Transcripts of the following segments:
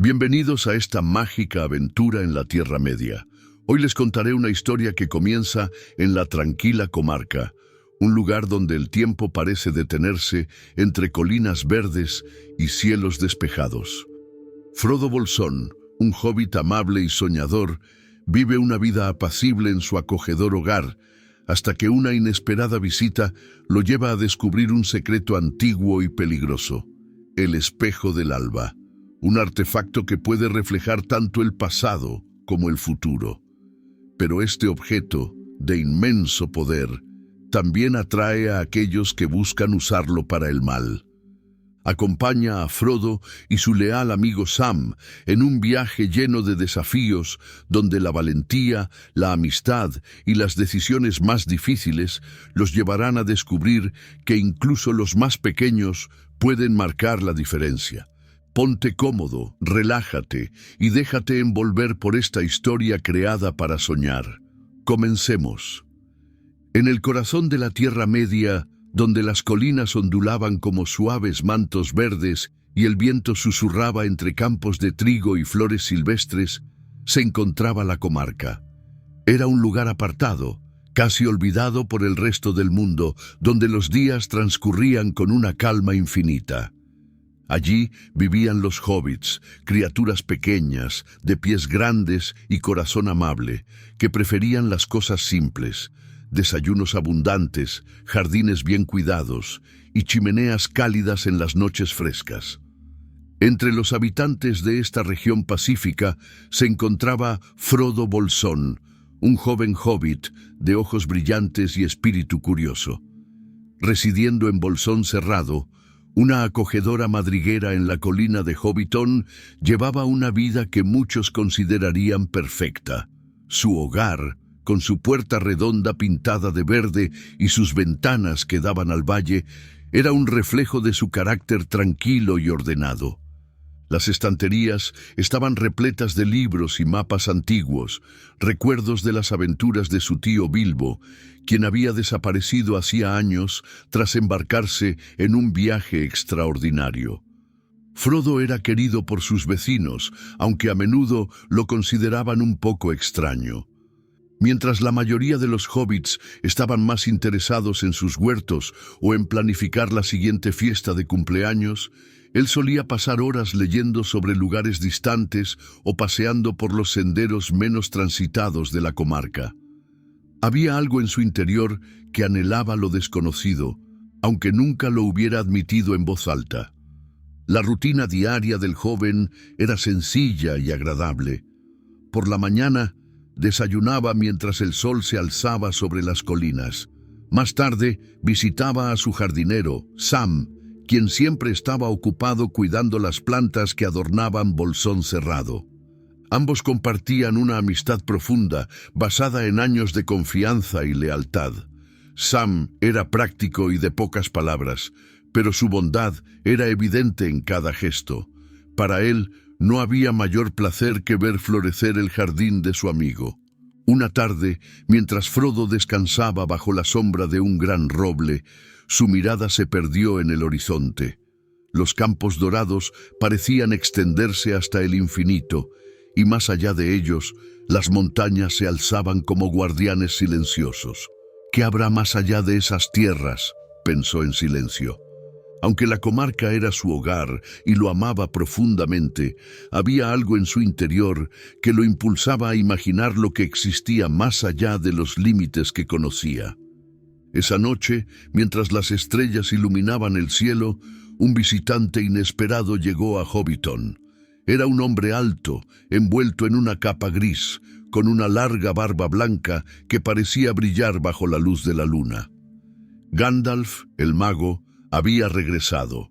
Bienvenidos a esta mágica aventura en la Tierra Media. Hoy les contaré una historia que comienza en la tranquila comarca, un lugar donde el tiempo parece detenerse entre colinas verdes y cielos despejados. Frodo Bolsón, un hobbit amable y soñador, vive una vida apacible en su acogedor hogar, hasta que una inesperada visita lo lleva a descubrir un secreto antiguo y peligroso: el espejo del alba, un artefacto que puede reflejar tanto el pasado como el futuro. Pero este objeto, de inmenso poder, también atrae a aquellos que buscan usarlo para el mal. Acompaña a Frodo y su leal amigo Sam en un viaje lleno de desafíos donde la valentía, la amistad y las decisiones más difíciles los llevarán a descubrir que incluso los más pequeños pueden marcar la diferencia. Ponte cómodo, relájate y déjate envolver por esta historia creada para soñar. Comencemos. En el corazón de la Tierra Media, donde las colinas ondulaban como suaves mantos verdes y el viento susurraba entre campos de trigo y flores silvestres, se encontraba la comarca. Era un lugar apartado, casi olvidado por el resto del mundo, donde los días transcurrían con una calma infinita. Allí vivían los hobbits, criaturas pequeñas, de pies grandes y corazón amable, que preferían las cosas simples: desayunos abundantes, jardines bien cuidados y chimeneas cálidas en las noches frescas. Entre los habitantes de esta región pacífica se encontraba Frodo Bolsón, un joven hobbit de ojos brillantes y espíritu curioso. Residiendo en Bolsón Cerrado, una acogedora madriguera en la colina de Hobbiton, llevaba una vida que muchos considerarían perfecta. Su hogar, con su puerta redonda pintada de verde y sus ventanas que daban al valle, era un reflejo de su carácter tranquilo y ordenado. Las estanterías estaban repletas de libros y mapas antiguos, recuerdos de las aventuras de su tío Bilbo, quien había desaparecido hacía años tras embarcarse en un viaje extraordinario. Frodo era querido por sus vecinos, aunque a menudo lo consideraban un poco extraño. Mientras la mayoría de los hobbits estaban más interesados en sus huertos o en planificar la siguiente fiesta de cumpleaños, él solía pasar horas leyendo sobre lugares distantes o paseando por los senderos menos transitados de la comarca. Había algo en su interior que anhelaba lo desconocido, aunque nunca lo hubiera admitido en voz alta. La rutina diaria del joven era sencilla y agradable. Por la mañana, desayunaba mientras el sol se alzaba sobre las colinas. Más tarde, visitaba a su jardinero, Sam, quien siempre estaba ocupado cuidando las plantas que adornaban Bolsón Cerrado. Ambos compartían una amistad profunda, basada en años de confianza y lealtad. Sam era práctico y de pocas palabras, pero su bondad era evidente en cada gesto. Para él, no había mayor placer que ver florecer el jardín de su amigo. Una tarde, mientras Frodo descansaba bajo la sombra de un gran roble, su mirada se perdió en el horizonte. Los campos dorados parecían extenderse hasta el infinito, y más allá de ellos, las montañas se alzaban como guardianes silenciosos. ¿Qué habrá más allá de esas tierras?, pensó en silencio. Aunque la comarca era su hogar y lo amaba profundamente, había algo en su interior que lo impulsaba a imaginar lo que existía más allá de los límites que conocía. Esa noche, mientras las estrellas iluminaban el cielo, un visitante inesperado llegó a Hobbiton. Era un hombre alto, envuelto en una capa gris, con una larga barba blanca que parecía brillar bajo la luz de la luna. Gandalf, el mago, había regresado.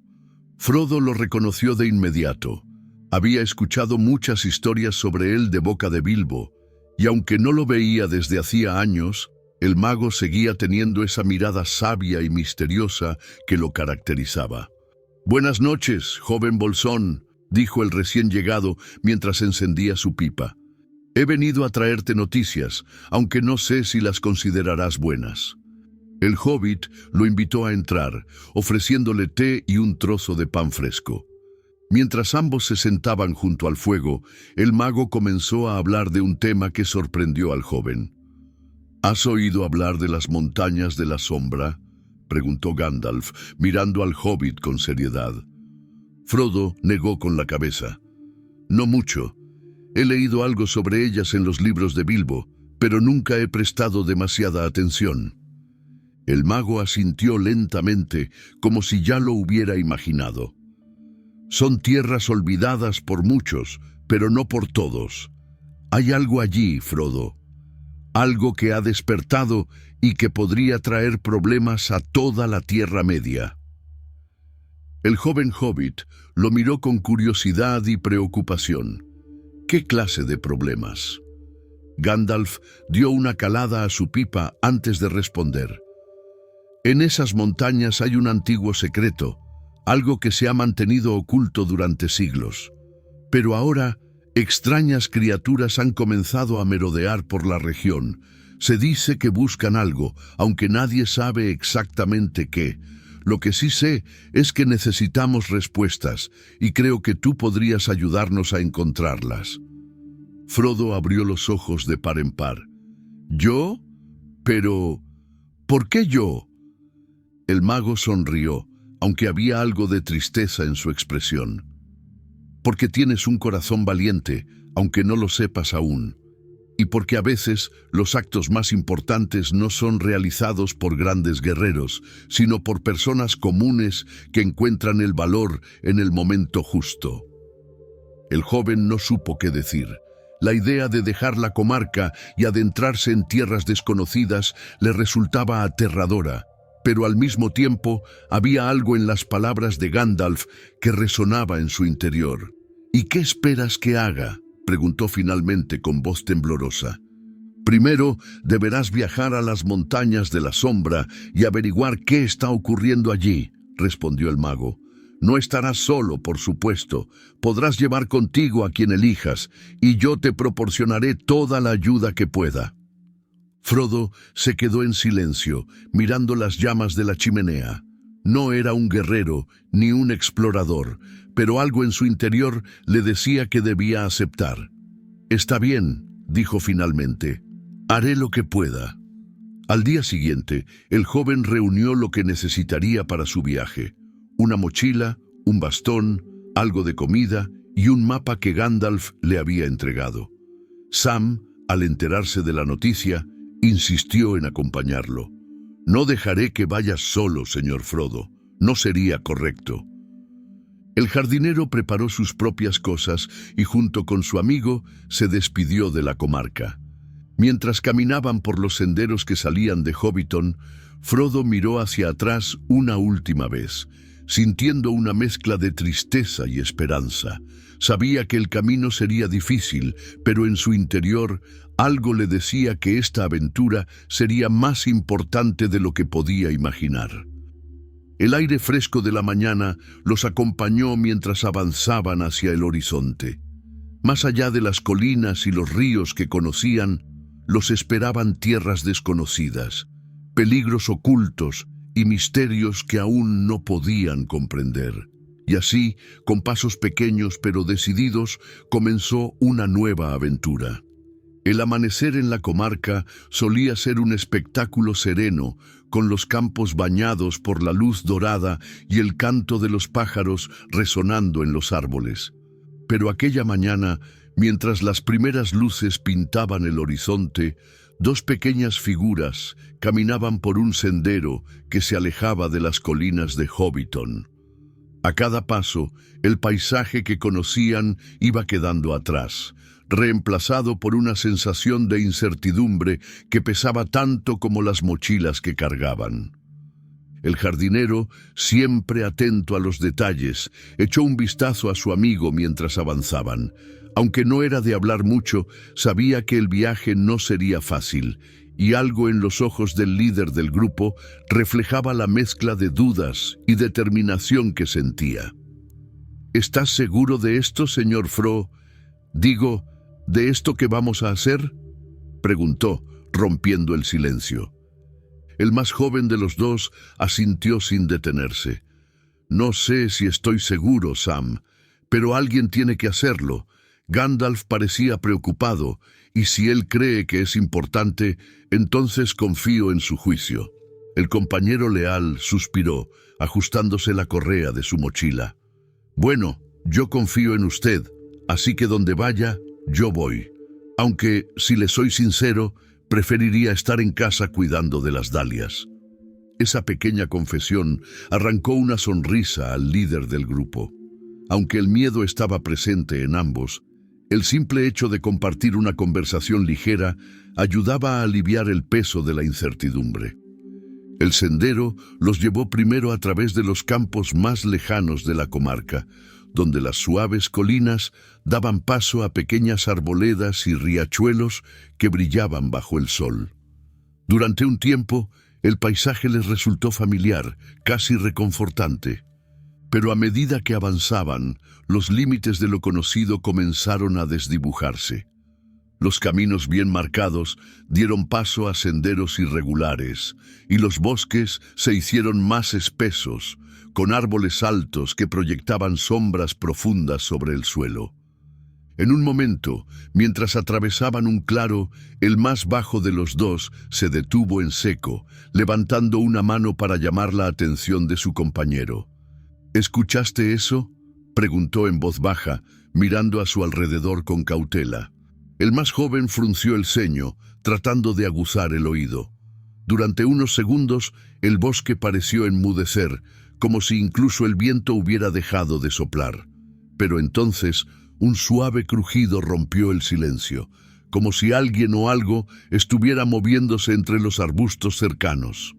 Frodo lo reconoció de inmediato. Había escuchado muchas historias sobre él de boca de Bilbo, y aunque no lo veía desde hacía años, el mago seguía teniendo esa mirada sabia y misteriosa que lo caracterizaba. «Buenas noches, joven Bolsón», dijo el recién llegado mientras encendía su pipa. «He venido a traerte noticias, aunque no sé si las considerarás buenas». El hobbit lo invitó a entrar, ofreciéndole té y un trozo de pan fresco. Mientras ambos se sentaban junto al fuego, el mago comenzó a hablar de un tema que sorprendió al joven. ¿Has oído hablar de las montañas de la sombra?, preguntó Gandalf, mirando al hobbit con seriedad. Frodo negó con la cabeza. No mucho. He leído algo sobre ellas en los libros de Bilbo, pero nunca he prestado demasiada atención. El mago asintió lentamente, como si ya lo hubiera imaginado. Son tierras olvidadas por muchos, pero no por todos. Hay algo allí, Frodo. Algo que ha despertado y que podría traer problemas a toda la Tierra Media. El joven hobbit lo miró con curiosidad y preocupación. ¿Qué clase de problemas? Gandalf dio una calada a su pipa antes de responder. En esas montañas hay un antiguo secreto, algo que se ha mantenido oculto durante siglos. Pero ahora, extrañas criaturas han comenzado a merodear por la región. Se dice que buscan algo, aunque nadie sabe exactamente qué. Lo que sí sé es que necesitamos respuestas, y creo que tú podrías ayudarnos a encontrarlas. Frodo abrió los ojos de par en par. ¿Yo? Pero, ¿por qué yo? El mago sonrió, aunque había algo de tristeza en su expresión. Porque tienes un corazón valiente, aunque no lo sepas aún. Y porque a veces los actos más importantes no son realizados por grandes guerreros, sino por personas comunes que encuentran el valor en el momento justo. El joven no supo qué decir. La idea de dejar la comarca y adentrarse en tierras desconocidas le resultaba aterradora, pero al mismo tiempo había algo en las palabras de Gandalf que resonaba en su interior. ¿Y qué esperas que haga?, preguntó finalmente con voz temblorosa. Primero, deberás viajar a las montañas de la sombra y averiguar qué está ocurriendo allí, respondió el mago. No estarás solo, por supuesto. Podrás llevar contigo a quien elijas, y yo te proporcionaré toda la ayuda que pueda. Frodo se quedó en silencio, mirando las llamas de la chimenea. No era un guerrero ni un explorador, pero algo en su interior le decía que debía aceptar. «Está bien», dijo finalmente. «Haré lo que pueda». Al día siguiente, el joven reunió lo que necesitaría para su viaje: una mochila, un bastón, algo de comida y un mapa que Gandalf le había entregado. Sam, al enterarse de la noticia, insistió en acompañarlo. «No dejaré que vayas solo, señor Frodo. No sería correcto». El jardinero preparó sus propias cosas y junto con su amigo se despidió de la comarca. Mientras caminaban por los senderos que salían de Hobbiton, Frodo miró hacia atrás una última vez, sintiendo una mezcla de tristeza y esperanza. Sabía que el camino sería difícil, pero en su interior algo le decía que esta aventura sería más importante de lo que podía imaginar. El aire fresco de la mañana los acompañó mientras avanzaban hacia el horizonte. Más allá de las colinas y los ríos que conocían, los esperaban tierras desconocidas, peligros ocultos y misterios que aún no podían comprender. Y así, con pasos pequeños pero decididos, comenzó una nueva aventura. El amanecer en la comarca solía ser un espectáculo sereno, con los campos bañados por la luz dorada y el canto de los pájaros resonando en los árboles. Pero aquella mañana, mientras las primeras luces pintaban el horizonte, dos pequeñas figuras caminaban por un sendero que se alejaba de las colinas de Hobbiton. A cada paso, el paisaje que conocían iba quedando atrás, reemplazado por una sensación de incertidumbre que pesaba tanto como las mochilas que cargaban. El jardinero, siempre atento a los detalles, echó un vistazo a su amigo mientras avanzaban. Aunque no era de hablar mucho, sabía que el viaje no sería fácil, y algo en los ojos del líder del grupo reflejaba la mezcla de dudas y determinación que sentía. «¿Estás seguro de esto, señor Fro? Digo, ¿de esto que vamos a hacer?», preguntó, rompiendo el silencio. El más joven de los dos asintió sin detenerse. «No sé si estoy seguro, Sam. Pero alguien tiene que hacerlo. Gandalf parecía preocupado, y si él cree que es importante, entonces confío en su juicio. El compañero leal suspiró, ajustándose la correa de su mochila. Bueno, yo confío en usted, así que donde vaya, yo voy. Aunque, si le soy sincero, preferiría estar en casa cuidando de las dalias. Esa pequeña confesión arrancó una sonrisa al líder del grupo. Aunque el miedo estaba presente en ambos, el simple hecho de compartir una conversación ligera ayudaba a aliviar el peso de la incertidumbre. El sendero los llevó primero a través de los campos más lejanos de la comarca, donde las suaves colinas daban paso a pequeñas arboledas y riachuelos que brillaban bajo el sol. Durante un tiempo, el paisaje les resultó familiar, casi reconfortante. Pero a medida que avanzaban, los límites de lo conocido comenzaron a desdibujarse. Los caminos bien marcados dieron paso a senderos irregulares, y los bosques se hicieron más espesos, con árboles altos que proyectaban sombras profundas sobre el suelo. En un momento, mientras atravesaban un claro, el más bajo de los dos se detuvo en seco, levantando una mano para llamar la atención de su compañero. ¿Escuchaste eso?, preguntó en voz baja, mirando a su alrededor con cautela. El más joven frunció el ceño, tratando de aguzar el oído. Durante unos segundos, el bosque pareció enmudecer, como si incluso el viento hubiera dejado de soplar. Pero entonces, un suave crujido rompió el silencio, como si alguien o algo estuviera moviéndose entre los arbustos cercanos.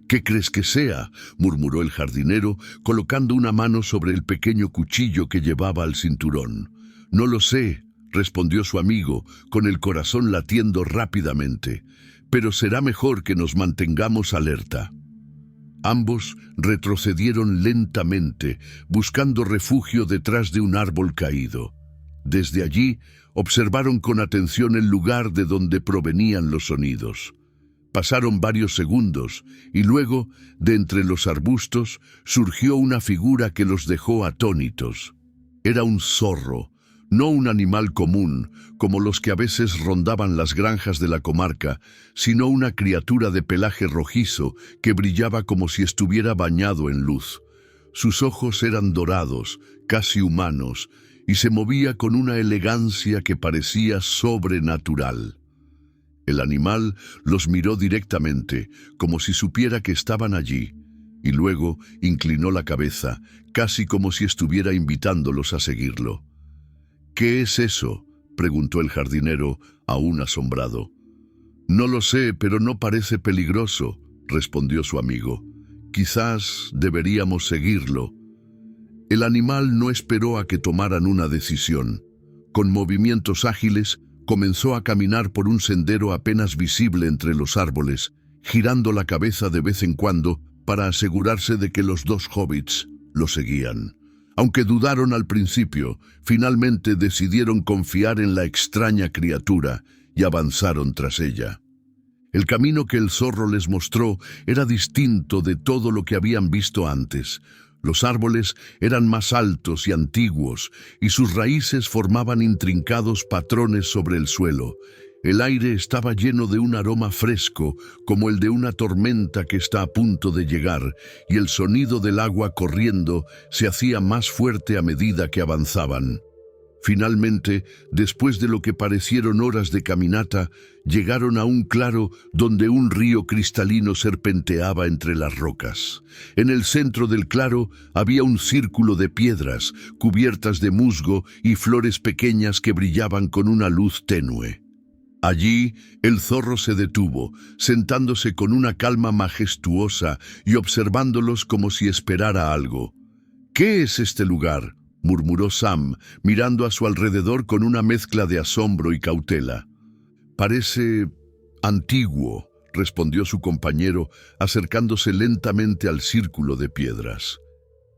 «¿Qué crees que sea?», murmuró el jardinero, colocando una mano sobre el pequeño cuchillo que llevaba al cinturón. «No lo sé», respondió su amigo, con el corazón latiendo rápidamente, «pero será mejor que nos mantengamos alerta». Ambos retrocedieron lentamente, buscando refugio detrás de un árbol caído. Desde allí, observaron con atención el lugar de donde provenían los sonidos. Pasaron varios segundos, y luego, de entre los arbustos, surgió una figura que los dejó atónitos. Era un zorro, no un animal común, como los que a veces rondaban las granjas de la comarca, sino una criatura de pelaje rojizo que brillaba como si estuviera bañado en luz. Sus ojos eran dorados, casi humanos, y se movía con una elegancia que parecía sobrenatural. El animal los miró directamente, como si supiera que estaban allí, y luego inclinó la cabeza, casi como si estuviera invitándolos a seguirlo. «¿Qué es eso?», preguntó el jardinero, aún asombrado. «No lo sé, pero no parece peligroso», respondió su amigo. «Quizás deberíamos seguirlo». El animal no esperó a que tomaran una decisión. Con movimientos ágiles, comenzó a caminar por un sendero apenas visible entre los árboles, girando la cabeza de vez en cuando para asegurarse de que los dos hobbits lo seguían. Aunque dudaron al principio, finalmente decidieron confiar en la extraña criatura y avanzaron tras ella. El camino que el zorro les mostró era distinto de todo lo que habían visto antes. Los árboles eran más altos y antiguos, y sus raíces formaban intrincados patrones sobre el suelo. El aire estaba lleno de un aroma fresco, como el de una tormenta que está a punto de llegar, y el sonido del agua corriendo se hacía más fuerte a medida que avanzaban. Finalmente, después de lo que parecieron horas de caminata, llegaron a un claro donde un río cristalino serpenteaba entre las rocas. En el centro del claro había un círculo de piedras, cubiertas de musgo y flores pequeñas que brillaban con una luz tenue. Allí, el zorro se detuvo, sentándose con una calma majestuosa y observándolos como si esperara algo. «¿Qué es este lugar?», murmuró Sam, mirando a su alrededor con una mezcla de asombro y cautela. «Parece antiguo», respondió su compañero, acercándose lentamente al círculo de piedras.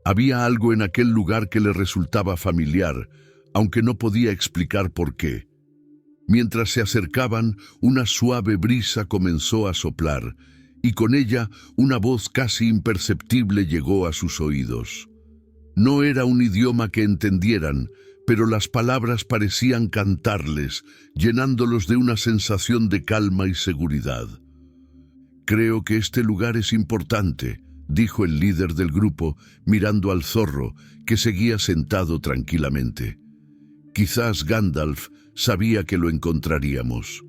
Había algo en aquel lugar que le resultaba familiar, aunque no podía explicar por qué. Mientras se acercaban, una suave brisa comenzó a soplar, y con ella una voz casi imperceptible llegó a sus oídos. No era un idioma que entendieran, pero las palabras parecían cantarles, llenándolos de una sensación de calma y seguridad. «Creo que este lugar es importante», dijo el líder del grupo, mirando al zorro, que seguía sentado tranquilamente. Quizás Gandalf sabía que lo encontraríamos.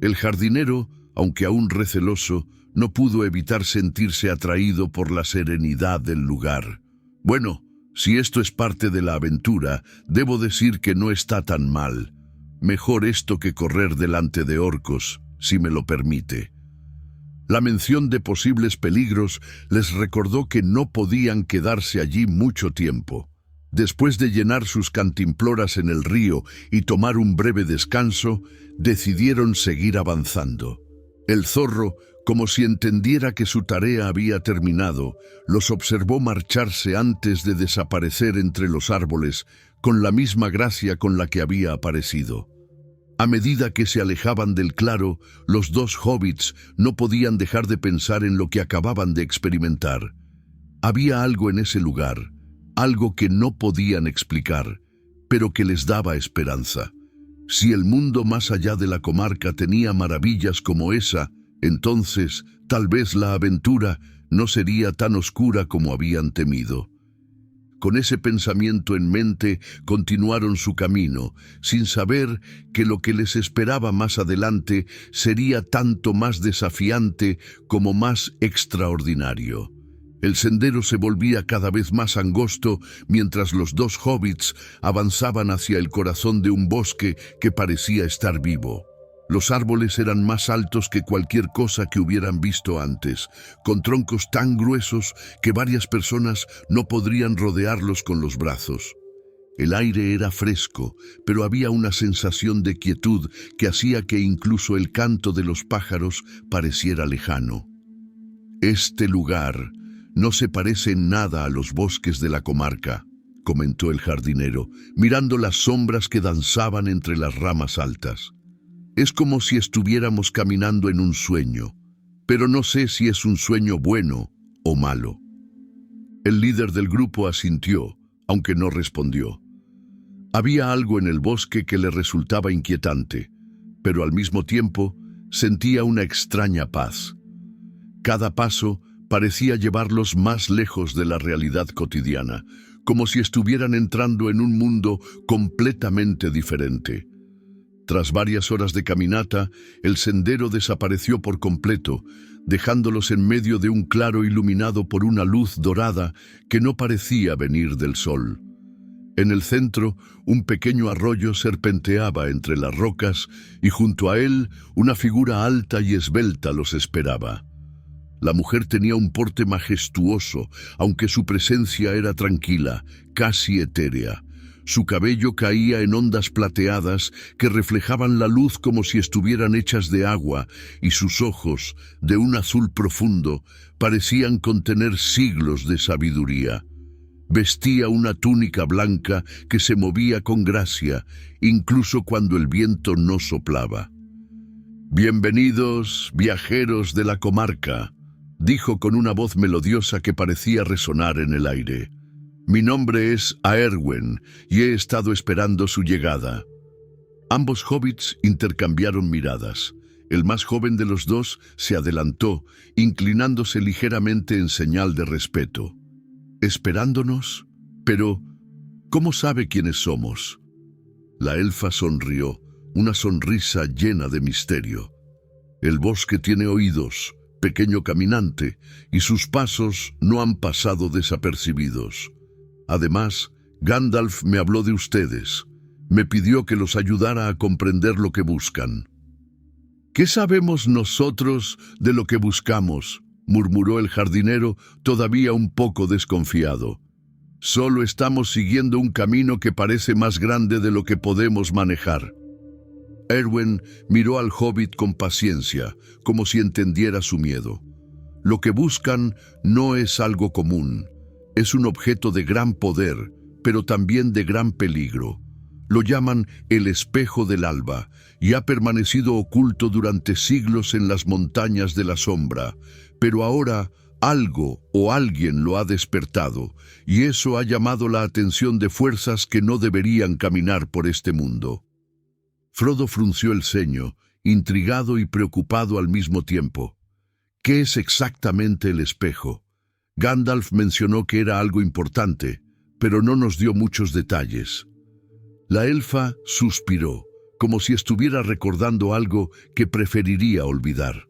El jardinero, aunque aún receloso, no pudo evitar sentirse atraído por la serenidad del lugar. «Bueno, si esto es parte de la aventura, debo decir que no está tan mal. Mejor esto que correr delante de orcos, si me lo permite». La mención de posibles peligros les recordó que no podían quedarse allí mucho tiempo. Después de llenar sus cantimploras en el río y tomar un breve descanso, decidieron seguir avanzando. El zorro, como si entendiera que su tarea había terminado, los observó marcharse antes de desaparecer entre los árboles, con la misma gracia con la que había aparecido. A medida que se alejaban del claro, los dos hobbits no podían dejar de pensar en lo que acababan de experimentar. Había algo en ese lugar, algo que no podían explicar, pero que les daba esperanza. Si el mundo más allá de la comarca tenía maravillas como esa, entonces tal vez la aventura no sería tan oscura como habían temido. Con ese pensamiento en mente, continuaron su camino, sin saber que lo que les esperaba más adelante sería tanto más desafiante como más extraordinario. El sendero se volvía cada vez más angosto mientras los dos hobbits avanzaban hacia el corazón de un bosque que parecía estar vivo. Los árboles eran más altos que cualquier cosa que hubieran visto antes, con troncos tan gruesos que varias personas no podrían rodearlos con los brazos. El aire era fresco, pero había una sensación de quietud que hacía que incluso el canto de los pájaros pareciera lejano. «Este lugar no se parece en nada a los bosques de la comarca», comentó el jardinero, mirando las sombras que danzaban entre las ramas altas. «Es como si estuviéramos caminando en un sueño, pero no sé si es un sueño bueno o malo». El líder del grupo asintió, aunque no respondió. Había algo en el bosque que le resultaba inquietante, pero al mismo tiempo sentía una extraña paz. Cada paso parecía llevarlos más lejos de la realidad cotidiana, como si estuvieran entrando en un mundo completamente diferente. Tras varias horas de caminata, el sendero desapareció por completo, dejándolos en medio de un claro iluminado por una luz dorada que no parecía venir del sol. En el centro, un pequeño arroyo serpenteaba entre las rocas y junto a él una figura alta y esbelta los esperaba. La mujer tenía un porte majestuoso, aunque su presencia era tranquila, casi etérea. Su cabello caía en ondas plateadas que reflejaban la luz como si estuvieran hechas de agua, y sus ojos, de un azul profundo, parecían contener siglos de sabiduría. Vestía una túnica blanca que se movía con gracia, incluso cuando el viento no soplaba. «Bienvenidos, viajeros de la comarca», dijo con una voz melodiosa que parecía resonar en el aire. «Mi nombre es Aerwen y he estado esperando su llegada». Ambos hobbits intercambiaron miradas. El más joven de los dos se adelantó, inclinándose ligeramente en señal de respeto. «¿Esperándonos? Pero, ¿cómo sabe quiénes somos?» La elfa sonrió, una sonrisa llena de misterio. «El bosque tiene oídos, pequeño caminante, y sus pasos no han pasado desapercibidos. Además, Gandalf me habló de ustedes. Me pidió que los ayudara a comprender lo que buscan». «¿Qué sabemos nosotros de lo que buscamos?», murmuró el jardinero, todavía un poco desconfiado. «Solo estamos siguiendo un camino que parece más grande de lo que podemos manejar». Aerwen miró al hobbit con paciencia, como si entendiera su miedo. «Lo que buscan no es algo común. Es un objeto de gran poder, pero también de gran peligro. Lo llaman el espejo del alba, y ha permanecido oculto durante siglos en las montañas de la sombra, pero ahora Algo o alguien lo ha despertado, y eso ha llamado la atención de fuerzas que no deberían caminar por este mundo. Frodo frunció el ceño, intrigado y preocupado al mismo tiempo. ¿Qué es exactamente el espejo? Gandalf mencionó que era algo importante, pero no nos dio muchos detalles. La elfa suspiró, como si estuviera recordando algo que preferiría olvidar.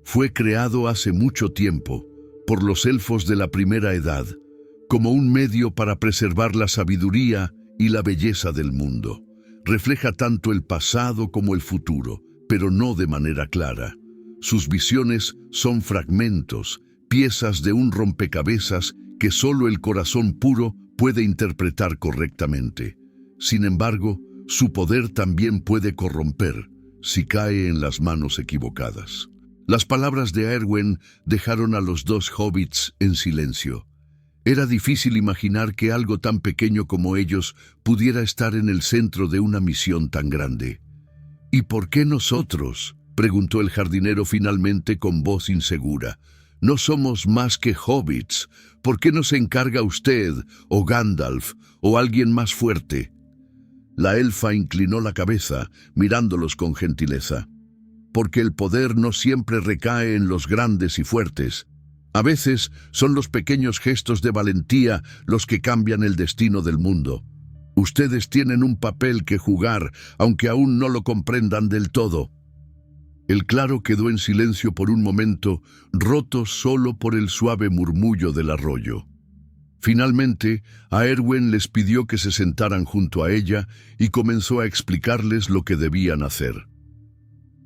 Fue creado hace mucho tiempo, por los elfos de la Primera Edad, como un medio para preservar la sabiduría y la belleza del mundo. Refleja tanto el pasado como el futuro, pero no de manera clara. Sus visiones son fragmentos, piezas de un rompecabezas que solo el corazón puro puede interpretar correctamente. Sin embargo, su poder también puede corromper si cae en las manos equivocadas. Las palabras de Éowyn dejaron a los dos hobbits en silencio. Era difícil imaginar que algo tan pequeño como ellos pudiera estar en el centro de una misión tan grande. ¿Y por qué nosotros?, preguntó el jardinero finalmente con voz insegura. No somos más que hobbits. ¿Por qué no se encarga usted, o Gandalf, o alguien más fuerte? La elfa inclinó la cabeza, mirándolos con gentileza. Porque el poder no siempre recae en los grandes y fuertes. A veces son los pequeños gestos de valentía los que cambian el destino del mundo. Ustedes tienen un papel que jugar, aunque aún no lo comprendan del todo. El claro quedó en silencio por un momento, roto solo por el suave murmullo del arroyo. Finalmente, a Éowyn les pidió que se sentaran junto a ella y comenzó a explicarles lo que debían hacer.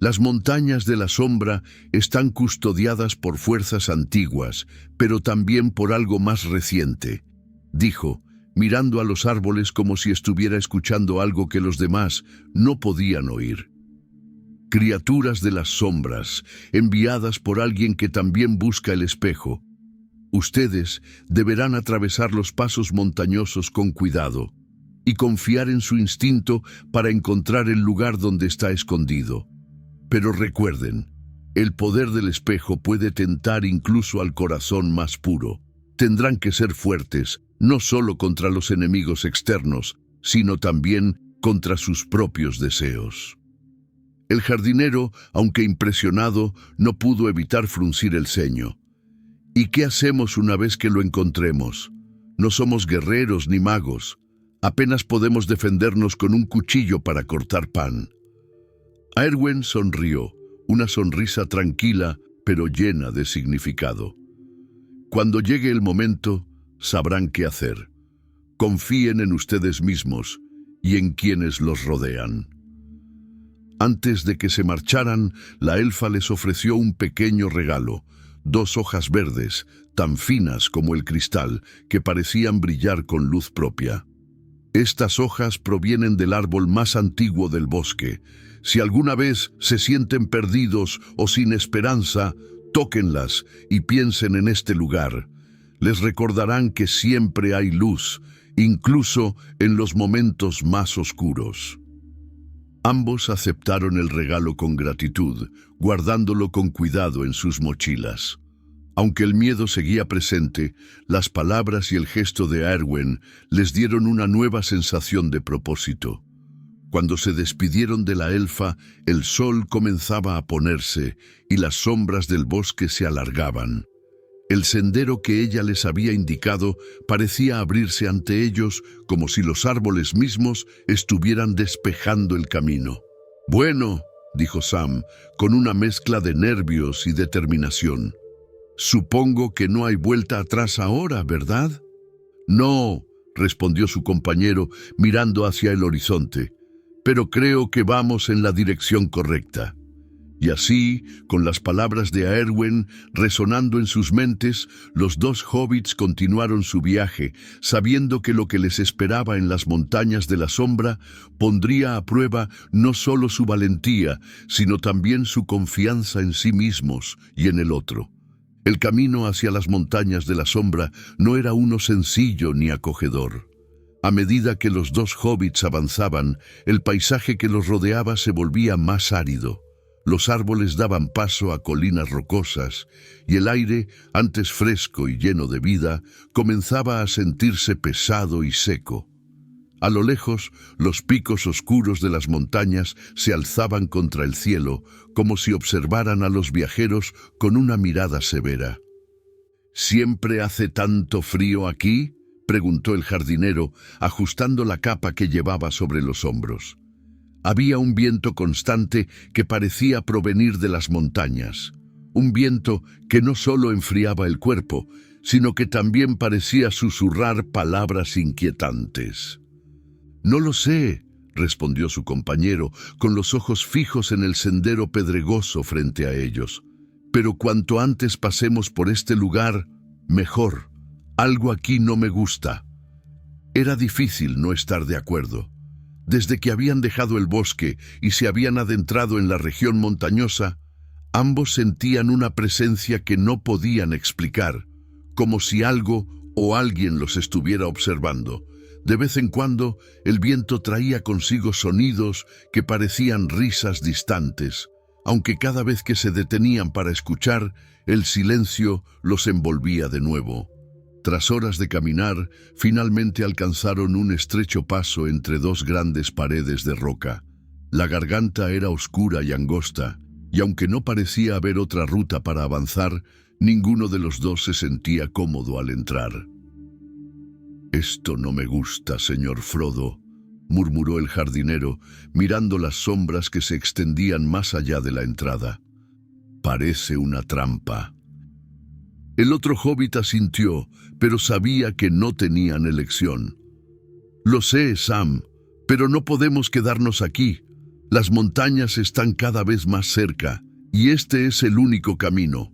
Las montañas de la sombra están custodiadas por fuerzas antiguas, pero también por algo más reciente, dijo, mirando a los árboles como si estuviera escuchando algo que los demás no podían oír. Criaturas de las sombras, enviadas por alguien que también busca el espejo. Ustedes deberán atravesar los pasos montañosos con cuidado y confiar en su instinto para encontrar el lugar donde está escondido. Pero recuerden, el poder del espejo puede tentar incluso al corazón más puro. Tendrán que ser fuertes, no solo contra los enemigos externos, sino también contra sus propios deseos. El jardinero, aunque impresionado, no pudo evitar fruncir el ceño. ¿Y qué hacemos una vez que lo encontremos? No somos guerreros ni magos. Apenas podemos defendernos con un cuchillo para cortar pan. Éowyn sonrió, una sonrisa tranquila, pero llena de significado. Cuando llegue el momento, sabrán qué hacer. Confíen en ustedes mismos y en quienes los rodean. Antes de que se marcharan, la elfa les ofreció un pequeño regalo, 2 hojas verdes, tan finas como el cristal, que parecían brillar con luz propia. Estas hojas provienen del árbol más antiguo del bosque. Si alguna vez se sienten perdidos o sin esperanza, tóquenlas y piensen en este lugar. Les recordarán que siempre hay luz, incluso en los momentos más oscuros. Ambos aceptaron el regalo con gratitud, guardándolo con cuidado en sus mochilas. Aunque el miedo seguía presente, las palabras y el gesto de Éowyn les dieron una nueva sensación de propósito. Cuando se despidieron de la elfa, el sol comenzaba a ponerse y las sombras del bosque se alargaban. El sendero que ella les había indicado parecía abrirse ante ellos como si los árboles mismos estuvieran despejando el camino. «Bueno», dijo Sam, con una mezcla de nervios y determinación. «Supongo que no hay vuelta atrás ahora, ¿verdad?» «No», respondió su compañero mirando hacia el horizonte, «pero creo que vamos en la dirección correcta». Y así, con las palabras de Éowyn resonando en sus mentes, los 2 hobbits continuaron su viaje, sabiendo que lo que les esperaba en las montañas de la sombra pondría a prueba no solo su valentía, sino también su confianza en sí mismos y en el otro. El camino hacia las montañas de la sombra no era uno sencillo ni acogedor. A medida que los 2 hobbits avanzaban, el paisaje que los rodeaba se volvía más árido. Los árboles daban paso a colinas rocosas, y el aire, antes fresco y lleno de vida, comenzaba a sentirse pesado y seco. A lo lejos, los picos oscuros de las montañas se alzaban contra el cielo, como si observaran a los viajeros con una mirada severa. ¿Siempre hace tanto frío aquí?, preguntó el jardinero, ajustando la capa que llevaba sobre los hombros. Había un viento constante que parecía provenir de las montañas, un viento que no solo enfriaba el cuerpo, sino que también parecía susurrar palabras inquietantes. «No lo sé», respondió su compañero, con los ojos fijos en el sendero pedregoso frente a ellos. «Pero cuanto antes pasemos por este lugar, mejor. Algo aquí no me gusta». Era difícil no estar de acuerdo. Desde que habían dejado el bosque y se habían adentrado en la región montañosa, ambos sentían una presencia que no podían explicar, como si algo o alguien los estuviera observando. De vez en cuando, el viento traía consigo sonidos que parecían risas distantes, aunque cada vez que se detenían para escuchar, el silencio los envolvía de nuevo. Tras horas de caminar, finalmente alcanzaron un estrecho paso entre dos grandes paredes de roca. La garganta era oscura y angosta, y aunque no parecía haber otra ruta para avanzar, ninguno de los dos se sentía cómodo al entrar. «Esto no me gusta, señor Frodo», murmuró el jardinero, mirando las sombras que se extendían más allá de la entrada. «Parece una trampa». El otro hobbit asintió, pero sabía que no tenían elección. «Lo sé, Sam, pero no podemos quedarnos aquí. Las montañas están cada vez más cerca, y este es el único camino».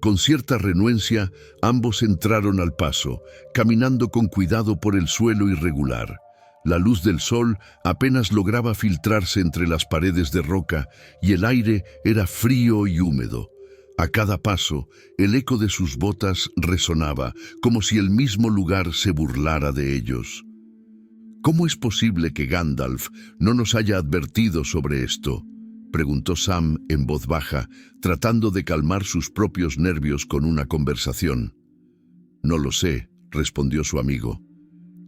Con cierta renuencia, ambos entraron al paso, caminando con cuidado por el suelo irregular. La luz del sol apenas lograba filtrarse entre las paredes de roca, y el aire era frío y húmedo. A cada paso, el eco de sus botas resonaba, como si el mismo lugar se burlara de ellos. «¿Cómo es posible que Gandalf no nos haya advertido sobre esto?», preguntó Sam en voz baja, tratando de calmar sus propios nervios con una conversación. «No lo sé», respondió su amigo.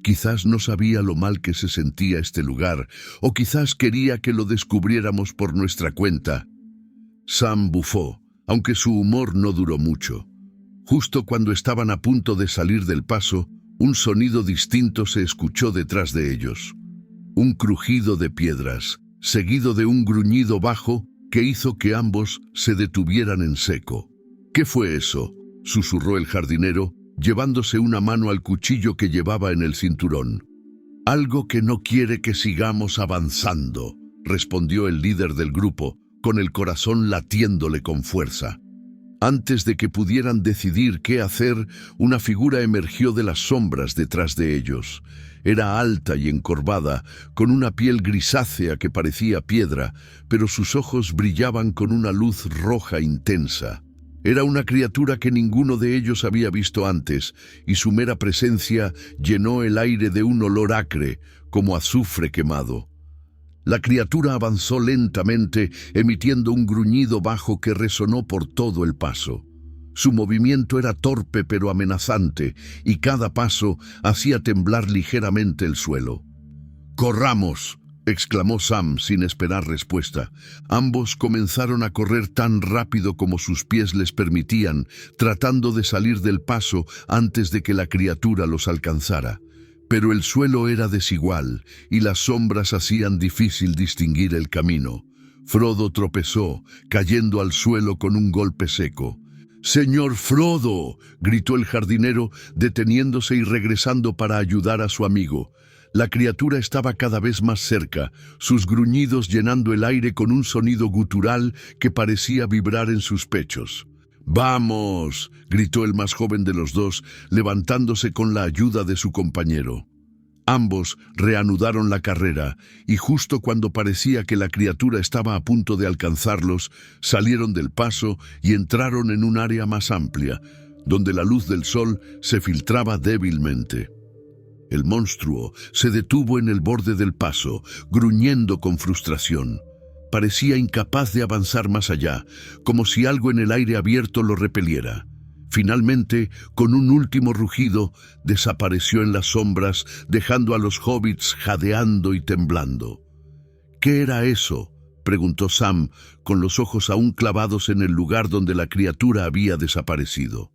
«Quizás no sabía lo mal que se sentía este lugar, o quizás quería que lo descubriéramos por nuestra cuenta». Sam bufó, aunque su humor no duró mucho. Justo cuando estaban a punto de salir del paso, un sonido distinto se escuchó detrás de ellos. Un crujido de piedras, seguido de un gruñido bajo que hizo que ambos se detuvieran en seco. «¿Qué fue eso?», susurró el jardinero, llevándose una mano al cuchillo que llevaba en el cinturón. «Algo que no quiere que sigamos avanzando», respondió el líder del grupo, con el corazón latiéndole con fuerza. Antes de que pudieran decidir qué hacer, una figura emergió de las sombras detrás de ellos. Era alta y encorvada, con una piel grisácea que parecía piedra, pero sus ojos brillaban con una luz roja intensa. Era una criatura que ninguno de ellos había visto antes, y su mera presencia llenó el aire de un olor acre, como azufre quemado. La criatura avanzó lentamente, emitiendo un gruñido bajo que resonó por todo el paso. Su movimiento era torpe pero amenazante, y cada paso hacía temblar ligeramente el suelo. «¡Corramos!», exclamó Sam sin esperar respuesta. Ambos comenzaron a correr tan rápido como sus pies les permitían, tratando de salir del paso antes de que la criatura los alcanzara. Pero el suelo era desigual, y las sombras hacían difícil distinguir el camino. Frodo tropezó, cayendo al suelo con un golpe seco. «¡Señor Frodo!», gritó el jardinero, deteniéndose y regresando para ayudar a su amigo. La criatura estaba cada vez más cerca, sus gruñidos llenando el aire con un sonido gutural que parecía vibrar en sus pechos. «¡Vamos!», gritó el más joven de los dos, levantándose con la ayuda de su compañero. Ambos reanudaron la carrera, y justo cuando parecía que la criatura estaba a punto de alcanzarlos, salieron del paso y entraron en un área más amplia, donde la luz del sol se filtraba débilmente. El monstruo se detuvo en el borde del paso, gruñendo con frustración. Parecía incapaz de avanzar más allá, como si algo en el aire abierto lo repeliera. Finalmente, con un último rugido, desapareció en las sombras, dejando a los hobbits jadeando y temblando. ¿Qué era eso?, preguntó Sam, con los ojos aún clavados en el lugar donde la criatura había desaparecido.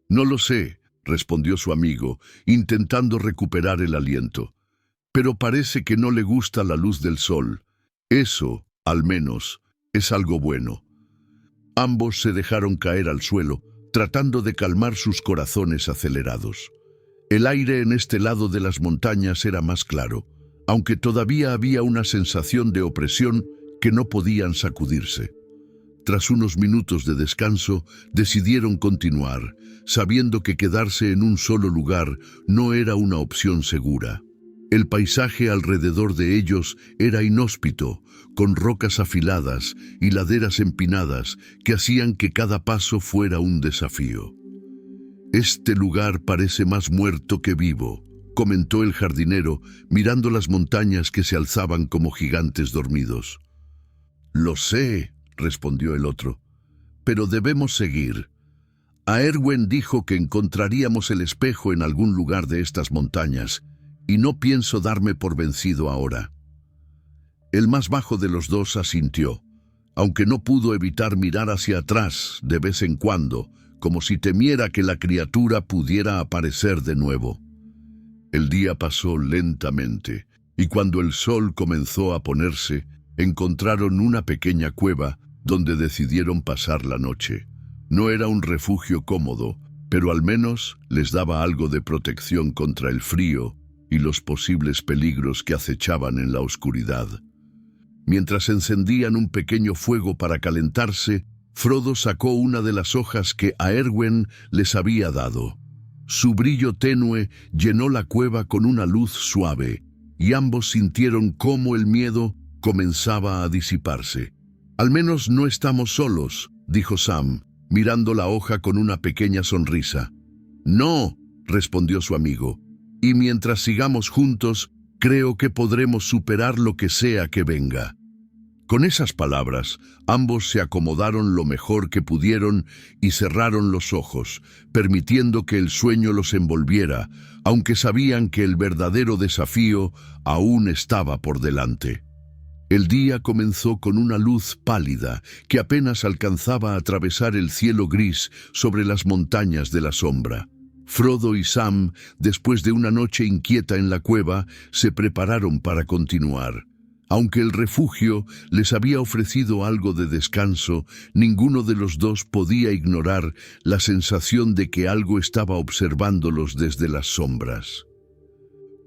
«No lo sé», respondió su amigo, intentando recuperar el aliento. «Pero parece que no le gusta la luz del sol. Eso, al menos, es algo bueno». Ambos se dejaron caer al suelo, tratando de calmar sus corazones acelerados. El aire en este lado de las montañas era más claro, aunque todavía había una sensación de opresión que no podían sacudirse. Tras unos minutos de descanso, decidieron continuar, sabiendo que quedarse en un solo lugar no era una opción segura. El paisaje alrededor de ellos era inhóspito, con rocas afiladas y laderas empinadas que hacían que cada paso fuera un desafío. «Este lugar parece más muerto que vivo», comentó el jardinero, mirando las montañas que se alzaban como gigantes dormidos. «Lo sé», respondió el otro, «pero debemos seguir. Aerwen dijo que encontraríamos el espejo en algún lugar de estas montañas, y no pienso darme por vencido ahora». El más bajo de los dos asintió, aunque no pudo evitar mirar hacia atrás de vez en cuando, como si temiera que la criatura pudiera aparecer de nuevo. El día pasó lentamente, y cuando el sol comenzó a ponerse, encontraron una pequeña cueva donde decidieron pasar la noche. No era un refugio cómodo, pero al menos les daba algo de protección contra el frío y los posibles peligros que acechaban en la oscuridad. Mientras encendían un pequeño fuego para calentarse, Frodo sacó una de las hojas que Aerwen les había dado. Su brillo tenue llenó la cueva con una luz suave, y ambos sintieron cómo el miedo comenzaba a disiparse. «Al menos no estamos solos», dijo Sam, mirando la hoja con una pequeña sonrisa. «No», respondió su amigo, «y mientras sigamos juntos, creo que podremos superar lo que sea que venga». Con esas palabras, ambos se acomodaron lo mejor que pudieron y cerraron los ojos, permitiendo que el sueño los envolviera, aunque sabían que el verdadero desafío aún estaba por delante. El día comenzó con una luz pálida que apenas alcanzaba a atravesar el cielo gris sobre las montañas de la sombra. Frodo y Sam, después de una noche inquieta en la cueva, se prepararon para continuar. Aunque el refugio les había ofrecido algo de descanso, ninguno de los dos podía ignorar la sensación de que algo estaba observándolos desde las sombras.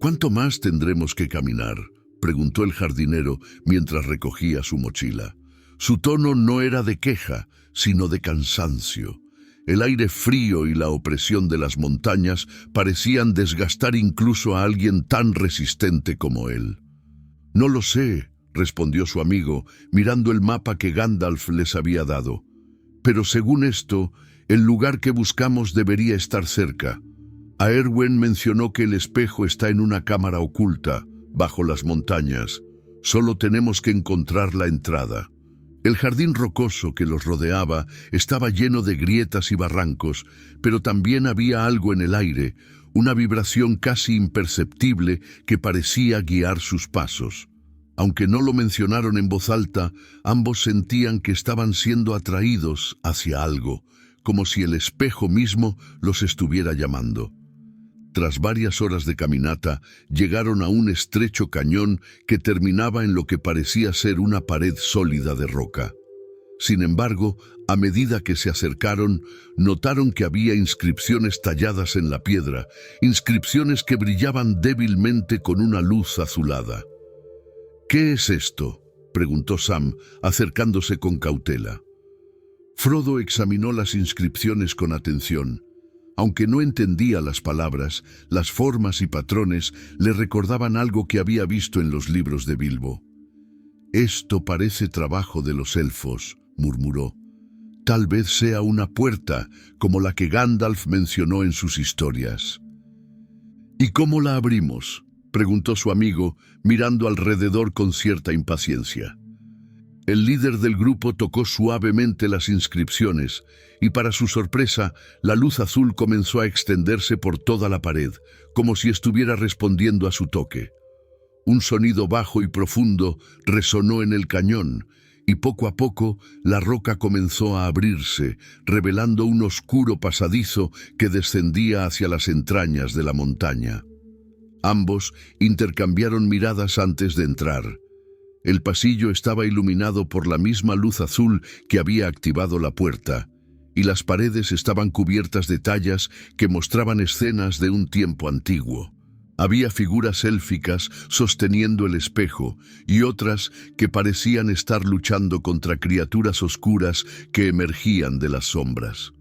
«¿Cuánto más tendremos que caminar?», preguntó el jardinero mientras recogía su mochila. Su tono no era de queja, sino de cansancio. El aire frío y la opresión de las montañas parecían desgastar incluso a alguien tan resistente como él. «No lo sé», respondió su amigo, mirando el mapa que Gandalf les había dado. «Pero según esto, el lugar que buscamos debería estar cerca. Aerwen mencionó que el espejo está en una cámara oculta, bajo las montañas. Solo tenemos que encontrar la entrada». El jardín rocoso que los rodeaba estaba lleno de grietas y barrancos, pero también había algo en el aire, una vibración casi imperceptible que parecía guiar sus pasos. Aunque no lo mencionaron en voz alta, ambos sentían que estaban siendo atraídos hacia algo, como si el espejo mismo los estuviera llamando. Tras varias horas de caminata, llegaron a un estrecho cañón que terminaba en lo que parecía ser una pared sólida de roca. Sin embargo, a medida que se acercaron, notaron que había inscripciones talladas en la piedra, inscripciones que brillaban débilmente con una luz azulada. «¿Qué es esto?», preguntó Sam, acercándose con cautela. Frodo examinó las inscripciones con atención. Aunque no entendía las palabras, las formas y patrones le recordaban algo que había visto en los libros de Bilbo. «Esto parece trabajo de los elfos», murmuró. «Tal vez sea una puerta, como la que Gandalf mencionó en sus historias». «¿Y cómo la abrimos?», preguntó su amigo, mirando alrededor con cierta impaciencia. El líder del grupo tocó suavemente las inscripciones y, para su sorpresa, la luz azul comenzó a extenderse por toda la pared, como si estuviera respondiendo a su toque. Un sonido bajo y profundo resonó en el cañón, y poco a poco la roca comenzó a abrirse, revelando un oscuro pasadizo que descendía hacia las entrañas de la montaña. Ambos intercambiaron miradas antes de entrar. El pasillo estaba iluminado por la misma luz azul que había activado la puerta, y las paredes estaban cubiertas de tallas que mostraban escenas de un tiempo antiguo. Había figuras élficas sosteniendo el espejo y otras que parecían estar luchando contra criaturas oscuras que emergían de las sombras.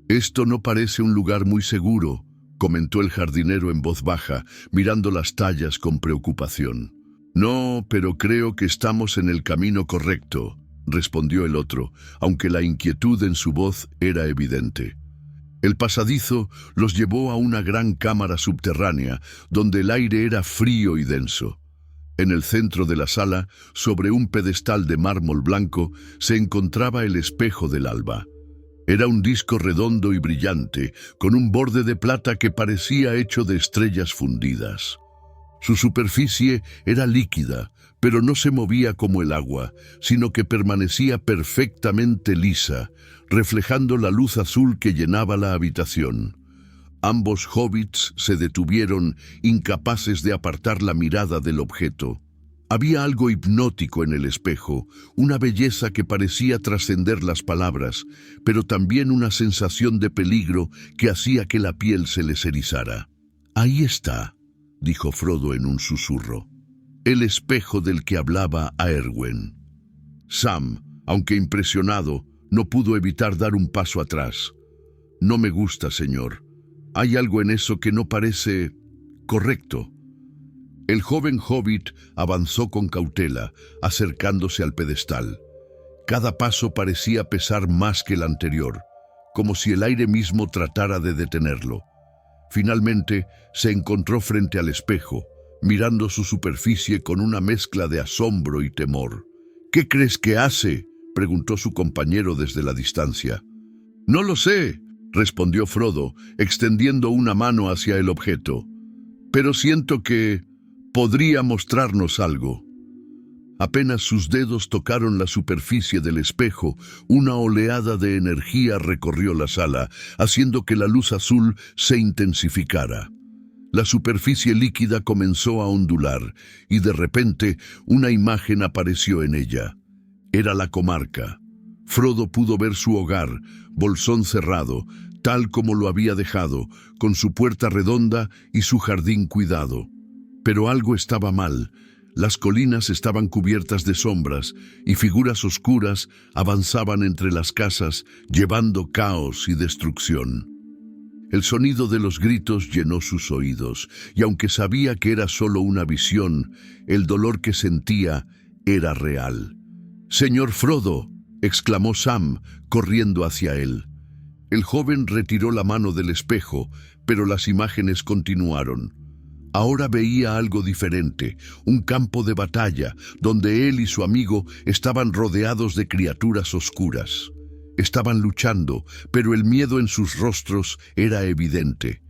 «Esto no parece un lugar muy seguro», comentó el jardinero en voz baja, mirando las tallas con preocupación. «No, pero creo que estamos en el camino correcto», respondió el otro, aunque la inquietud en su voz era evidente. El pasadizo los llevó a una gran cámara subterránea, donde el aire era frío y denso. En el centro de la sala, sobre un pedestal de mármol blanco, se encontraba el espejo del alba. Era un disco redondo y brillante, con un borde de plata que parecía hecho de estrellas fundidas. Su superficie era líquida, pero no se movía como el agua, sino que permanecía perfectamente lisa, reflejando la luz azul que llenaba la habitación. Ambos hobbits se detuvieron, incapaces de apartar la mirada del objeto. Había algo hipnótico en el espejo, una belleza que parecía trascender las palabras, pero también una sensación de peligro que hacía que la piel se les erizara. «Ahí está», dijo Frodo en un susurro. «El espejo del que hablaba Éowyn». Sam, aunque impresionado, no pudo evitar dar un paso atrás. «No me gusta, señor. Hay algo en eso que no parece correcto». El joven hobbit avanzó con cautela, acercándose al pedestal. Cada paso parecía pesar más que el anterior, como si el aire mismo tratara de detenerlo. Finalmente, se encontró frente al espejo, mirando su superficie con una mezcla de asombro y temor. «¿Qué crees que hace?», preguntó su compañero desde la distancia. «No lo sé», respondió Frodo, extendiendo una mano hacia el objeto. «Pero siento que podría mostrarnos algo». Apenas sus dedos tocaron la superficie del espejo, una oleada de energía recorrió la sala, haciendo que la luz azul se intensificara. La superficie líquida comenzó a ondular, y de repente una imagen apareció en ella. Era la comarca. Frodo pudo ver su hogar, bolsón cerrado, tal como lo había dejado, con su puerta redonda y su jardín cuidado. Pero algo estaba mal. Las colinas estaban cubiertas de sombras y figuras oscuras avanzaban entre las casas, llevando caos y destrucción. El sonido de los gritos llenó sus oídos, y aunque sabía que era solo una visión, el dolor que sentía era real. «Señor Frodo», exclamó Sam, corriendo hacia él. El joven retiró la mano del espejo, pero las imágenes continuaron. Ahora veía algo diferente, un campo de batalla, donde él y su amigo estaban rodeados de criaturas oscuras. Estaban luchando, pero el miedo en sus rostros era evidente.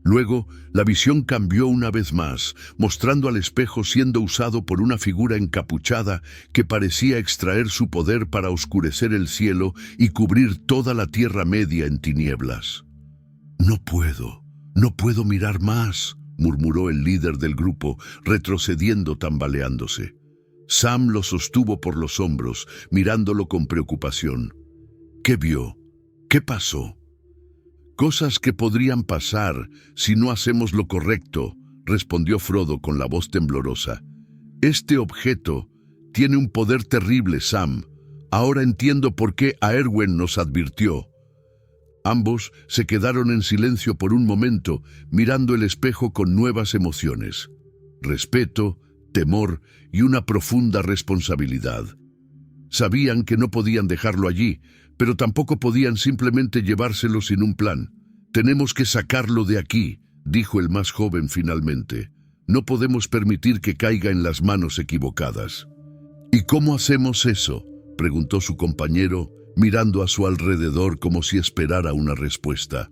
Luego, la visión cambió una vez más, mostrando al espejo siendo usado por una figura encapuchada que parecía extraer su poder para oscurecer el cielo y cubrir toda la Tierra Media en tinieblas. No puedo mirar más», murmuró el líder del grupo, retrocediendo tambaleándose. Sam lo sostuvo por los hombros, mirándolo con preocupación. «¿Qué vio? ¿Qué pasó?» «Cosas que podrían pasar si no hacemos lo correcto», respondió Frodo con la voz temblorosa. «Este objeto tiene un poder terrible, Sam. Ahora entiendo por qué Éowyn nos advirtió». Ambos se quedaron en silencio por un momento, mirando el espejo con nuevas emociones. Respeto, temor y una profunda responsabilidad. Sabían que no podían dejarlo allí, pero tampoco podían simplemente llevárselo sin un plan. «Tenemos que sacarlo de aquí», dijo el más joven finalmente. «No podemos permitir que caiga en las manos equivocadas». «¿Y cómo hacemos eso?», preguntó su compañero, mirando a su alrededor como si esperara una respuesta.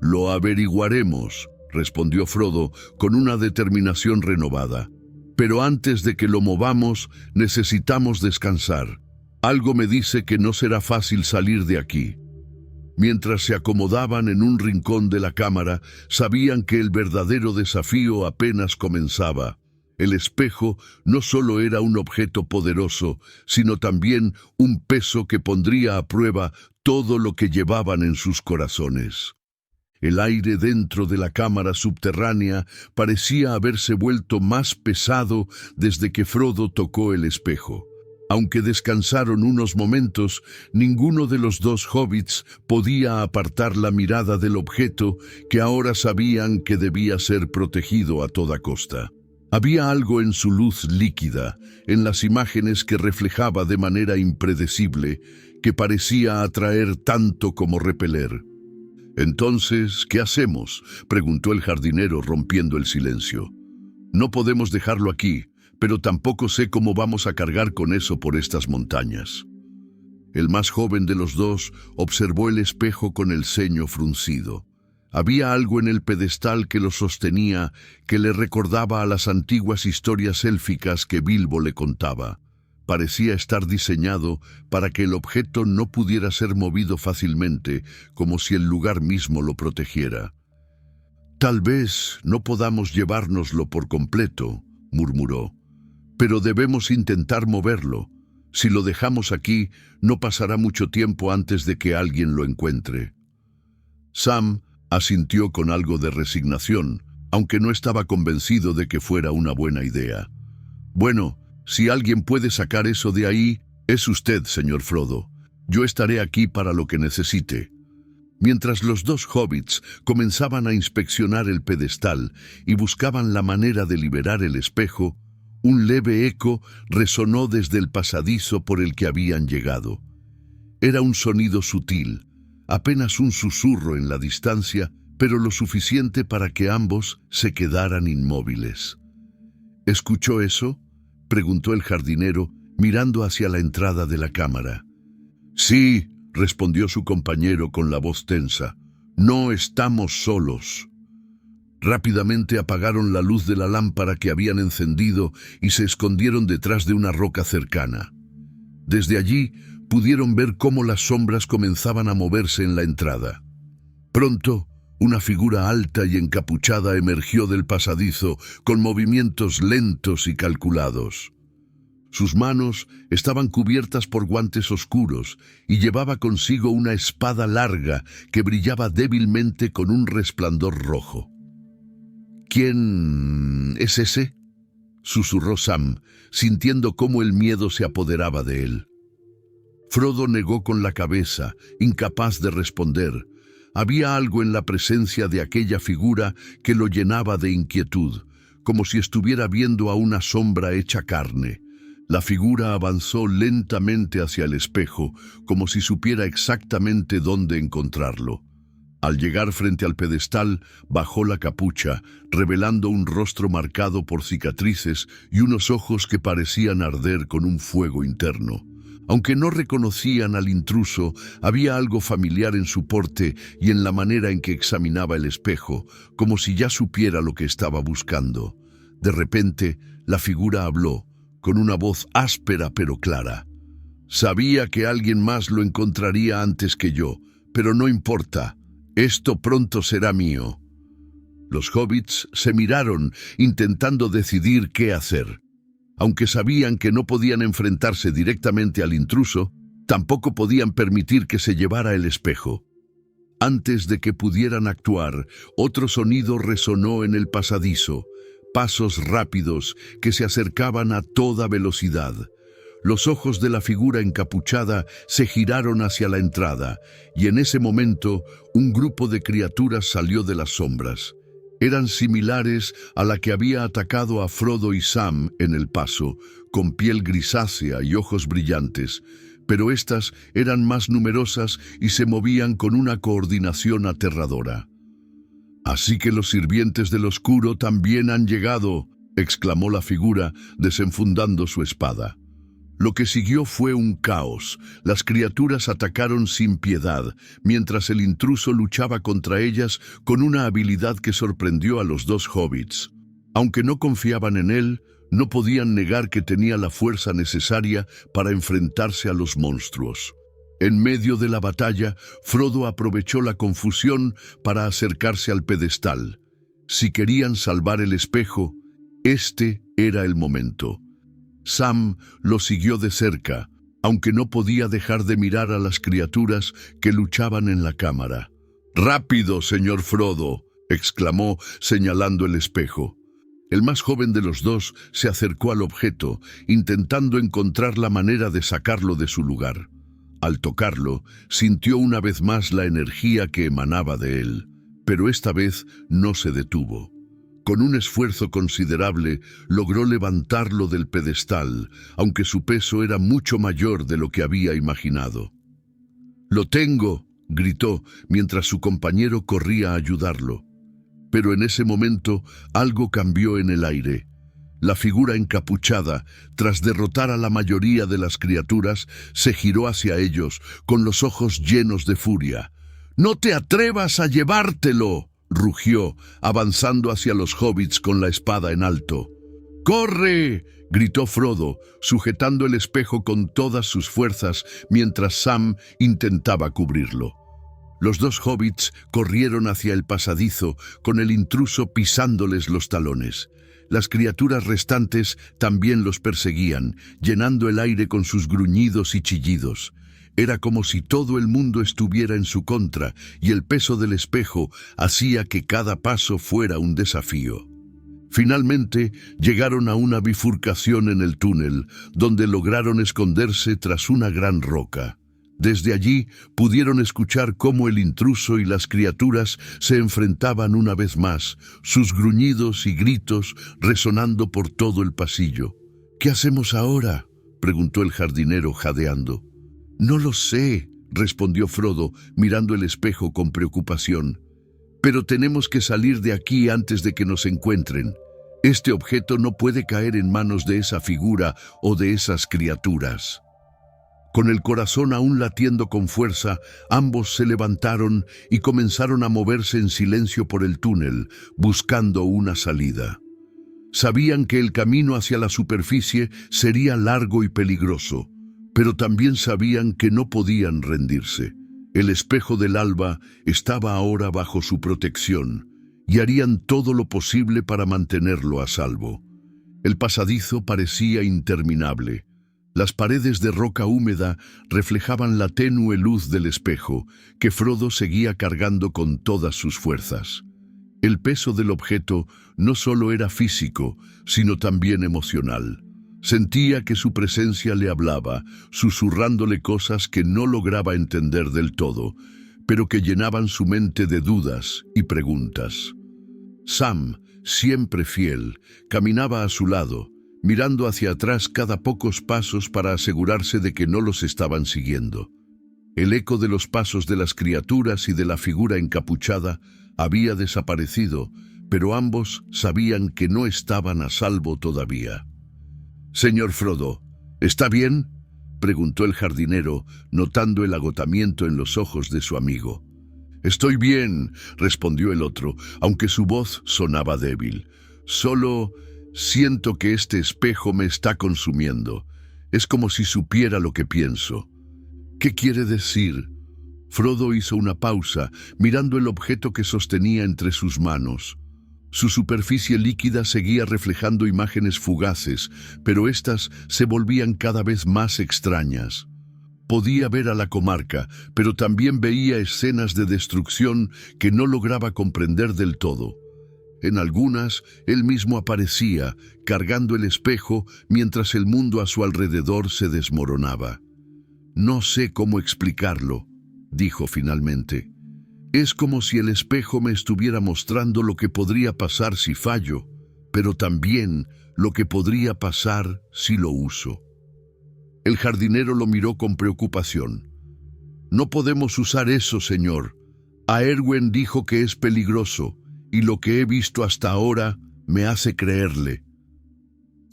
«Lo averiguaremos», respondió Frodo con una determinación renovada. «Pero antes de que lo movamos, necesitamos descansar. Algo me dice que no será fácil salir de aquí». Mientras se acomodaban en un rincón de la cámara, sabían que el verdadero desafío apenas comenzaba. El espejo no solo era un objeto poderoso, sino también un peso que pondría a prueba todo lo que llevaban en sus corazones. El aire dentro de la cámara subterránea parecía haberse vuelto más pesado desde que Frodo tocó el espejo. Aunque descansaron unos momentos, ninguno de los dos hobbits podía apartar la mirada del objeto que ahora sabían que debía ser protegido a toda costa. Había algo en su luz líquida, en las imágenes que reflejaba de manera impredecible, que parecía atraer tanto como repeler. «Entonces, ¿qué hacemos?», preguntó el jardinero rompiendo el silencio. «No podemos dejarlo aquí, pero tampoco sé cómo vamos a cargar con eso por estas montañas». El más joven de los dos observó el espejo con el ceño fruncido. Había algo en el pedestal que lo sostenía que le recordaba a las antiguas historias élficas que Bilbo le contaba. Parecía estar diseñado para que el objeto no pudiera ser movido fácilmente, como si el lugar mismo lo protegiera. «Tal vez no podamos llevárnoslo por completo», murmuró, «pero debemos intentar moverlo. Si lo dejamos aquí, no pasará mucho tiempo antes de que alguien lo encuentre». Sam asintió con algo de resignación, aunque no estaba convencido de que fuera una buena idea. «Bueno, si alguien puede sacar eso de ahí, es usted, señor Frodo. Yo estaré aquí para lo que necesite». Mientras los dos hobbits comenzaban a inspeccionar el pedestal y buscaban la manera de liberar el espejo, un leve eco resonó desde el pasadizo por el que habían llegado. Era un sonido sutil, apenas un susurro en la distancia, pero lo suficiente para que ambos se quedaran inmóviles. «¿Escuchó eso?», preguntó el jardinero, mirando hacia la entrada de la cámara. «Sí», respondió su compañero con la voz tensa. «No estamos solos». Rápidamente apagaron la luz de la lámpara que habían encendido y se escondieron detrás de una roca cercana. Desde allí pudieron ver cómo las sombras comenzaban a moverse en la entrada. Pronto, una figura alta y encapuchada emergió del pasadizo con movimientos lentos y calculados. Sus manos estaban cubiertas por guantes oscuros y llevaba consigo una espada larga que brillaba débilmente con un resplandor rojo. «¿Quién es ese?», susurró Sam, sintiendo cómo el miedo se apoderaba de él. Frodo negó con la cabeza, incapaz de responder. Había algo en la presencia de aquella figura que lo llenaba de inquietud, como si estuviera viendo a una sombra hecha carne. La figura avanzó lentamente hacia el espejo, como si supiera exactamente dónde encontrarlo. Al llegar frente al pedestal, bajó la capucha, revelando un rostro marcado por cicatrices y unos ojos que parecían arder con un fuego interno. Aunque no reconocían al intruso, había algo familiar en su porte y en la manera en que examinaba el espejo, como si ya supiera lo que estaba buscando. De repente, la figura habló, con una voz áspera pero clara. «Sabía que alguien más lo encontraría antes que yo, pero no importa. Esto pronto será mío». Los hobbits se miraron, intentando decidir qué hacer. Aunque sabían que no podían enfrentarse directamente al intruso, tampoco podían permitir que se llevara el espejo. Antes de que pudieran actuar, otro sonido resonó en el pasadizo, pasos rápidos que se acercaban a toda velocidad. Los ojos de la figura encapuchada se giraron hacia la entrada, y en ese momento un grupo de criaturas salió de las sombras. Eran similares a la que había atacado a Frodo y Sam en el paso, con piel grisácea y ojos brillantes, pero estas eran más numerosas y se movían con una coordinación aterradora. «Así que los sirvientes del oscuro también han llegado», exclamó la figura, desenfundando su espada. Lo que siguió fue un caos. Las criaturas atacaron sin piedad, mientras el intruso luchaba contra ellas con una habilidad que sorprendió a los dos hobbits. Aunque no confiaban en él, no podían negar que tenía la fuerza necesaria para enfrentarse a los monstruos. En medio de la batalla, Frodo aprovechó la confusión para acercarse al pedestal. Si querían salvar el espejo, este era el momento. Sam lo siguió de cerca, aunque no podía dejar de mirar a las criaturas que luchaban en la cámara. «¡Rápido, señor Frodo!», exclamó, señalando el espejo. El más joven de los dos se acercó al objeto, intentando encontrar la manera de sacarlo de su lugar. Al tocarlo, sintió una vez más la energía que emanaba de él, pero esta vez no se detuvo. Con un esfuerzo considerable, logró levantarlo del pedestal, aunque su peso era mucho mayor de lo que había imaginado. «¡Lo tengo!», gritó, mientras su compañero corría a ayudarlo. Pero en ese momento, algo cambió en el aire. La figura encapuchada, tras derrotar a la mayoría de las criaturas, se giró hacia ellos, con los ojos llenos de furia. «¡No te atrevas a llevártelo!», rugió, avanzando hacia los hobbits con la espada en alto. «¡Corre!», gritó Frodo, sujetando el espejo con todas sus fuerzas mientras Sam intentaba cubrirlo. Los dos hobbits corrieron hacia el pasadizo, con el intruso pisándoles los talones. Las criaturas restantes también los perseguían, llenando el aire con sus gruñidos y chillidos. Era como si todo el mundo estuviera en su contra, y el peso del espejo hacía que cada paso fuera un desafío. Finalmente, llegaron a una bifurcación en el túnel, donde lograron esconderse tras una gran roca. Desde allí pudieron escuchar cómo el intruso y las criaturas se enfrentaban una vez más, sus gruñidos y gritos resonando por todo el pasillo. «¿Qué hacemos ahora?», preguntó el jardinero jadeando. «No lo sé», respondió Frodo, mirando el espejo con preocupación. «Pero tenemos que salir de aquí antes de que nos encuentren. Este objeto no puede caer en manos de esa figura o de esas criaturas». Con el corazón aún latiendo con fuerza, ambos se levantaron y comenzaron a moverse en silencio por el túnel, buscando una salida. Sabían que el camino hacia la superficie sería largo y peligroso, pero también sabían que no podían rendirse. El espejo del alba estaba ahora bajo su protección, y harían todo lo posible para mantenerlo a salvo. El pasadizo parecía interminable. Las paredes de roca húmeda reflejaban la tenue luz del espejo, que Frodo seguía cargando con todas sus fuerzas. El peso del objeto no solo era físico, sino también emocional. Sentía que su presencia le hablaba, susurrándole cosas que no lograba entender del todo, pero que llenaban su mente de dudas y preguntas. Sam, siempre fiel, caminaba a su lado, mirando hacia atrás cada pocos pasos para asegurarse de que no los estaban siguiendo. El eco de los pasos de las criaturas y de la figura encapuchada había desaparecido, pero ambos sabían que no estaban a salvo todavía. «Señor Frodo, ¿está bien?», preguntó el jardinero, notando el agotamiento en los ojos de su amigo. «Estoy bien», respondió el otro, aunque su voz sonaba débil. «Solo siento que este espejo me está consumiendo. Es como si supiera lo que pienso». «¿Qué quiere decir?». Frodo hizo una pausa, mirando el objeto que sostenía entre sus manos. Su superficie líquida seguía reflejando imágenes fugaces, pero éstas se volvían cada vez más extrañas. Podía ver a la comarca, pero también veía escenas de destrucción que no lograba comprender del todo. En algunas, él mismo aparecía, cargando el espejo, mientras el mundo a su alrededor se desmoronaba. «No sé cómo explicarlo», dijo finalmente. «Es como si el espejo me estuviera mostrando lo que podría pasar si fallo, pero también lo que podría pasar si lo uso». El jardinero lo miró con preocupación. «No podemos usar eso, señor. A Erwin dijo que es peligroso, y lo que he visto hasta ahora me hace creerle».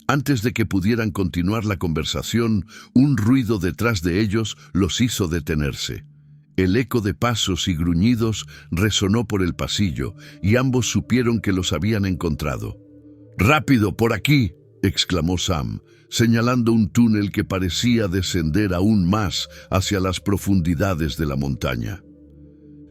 Antes de que pudieran continuar la conversación, un ruido detrás de ellos los hizo detenerse. El eco de pasos y gruñidos resonó por el pasillo, y ambos supieron que los habían encontrado. «¡Rápido, por aquí!», exclamó Sam, señalando un túnel que parecía descender aún más hacia las profundidades de la montaña.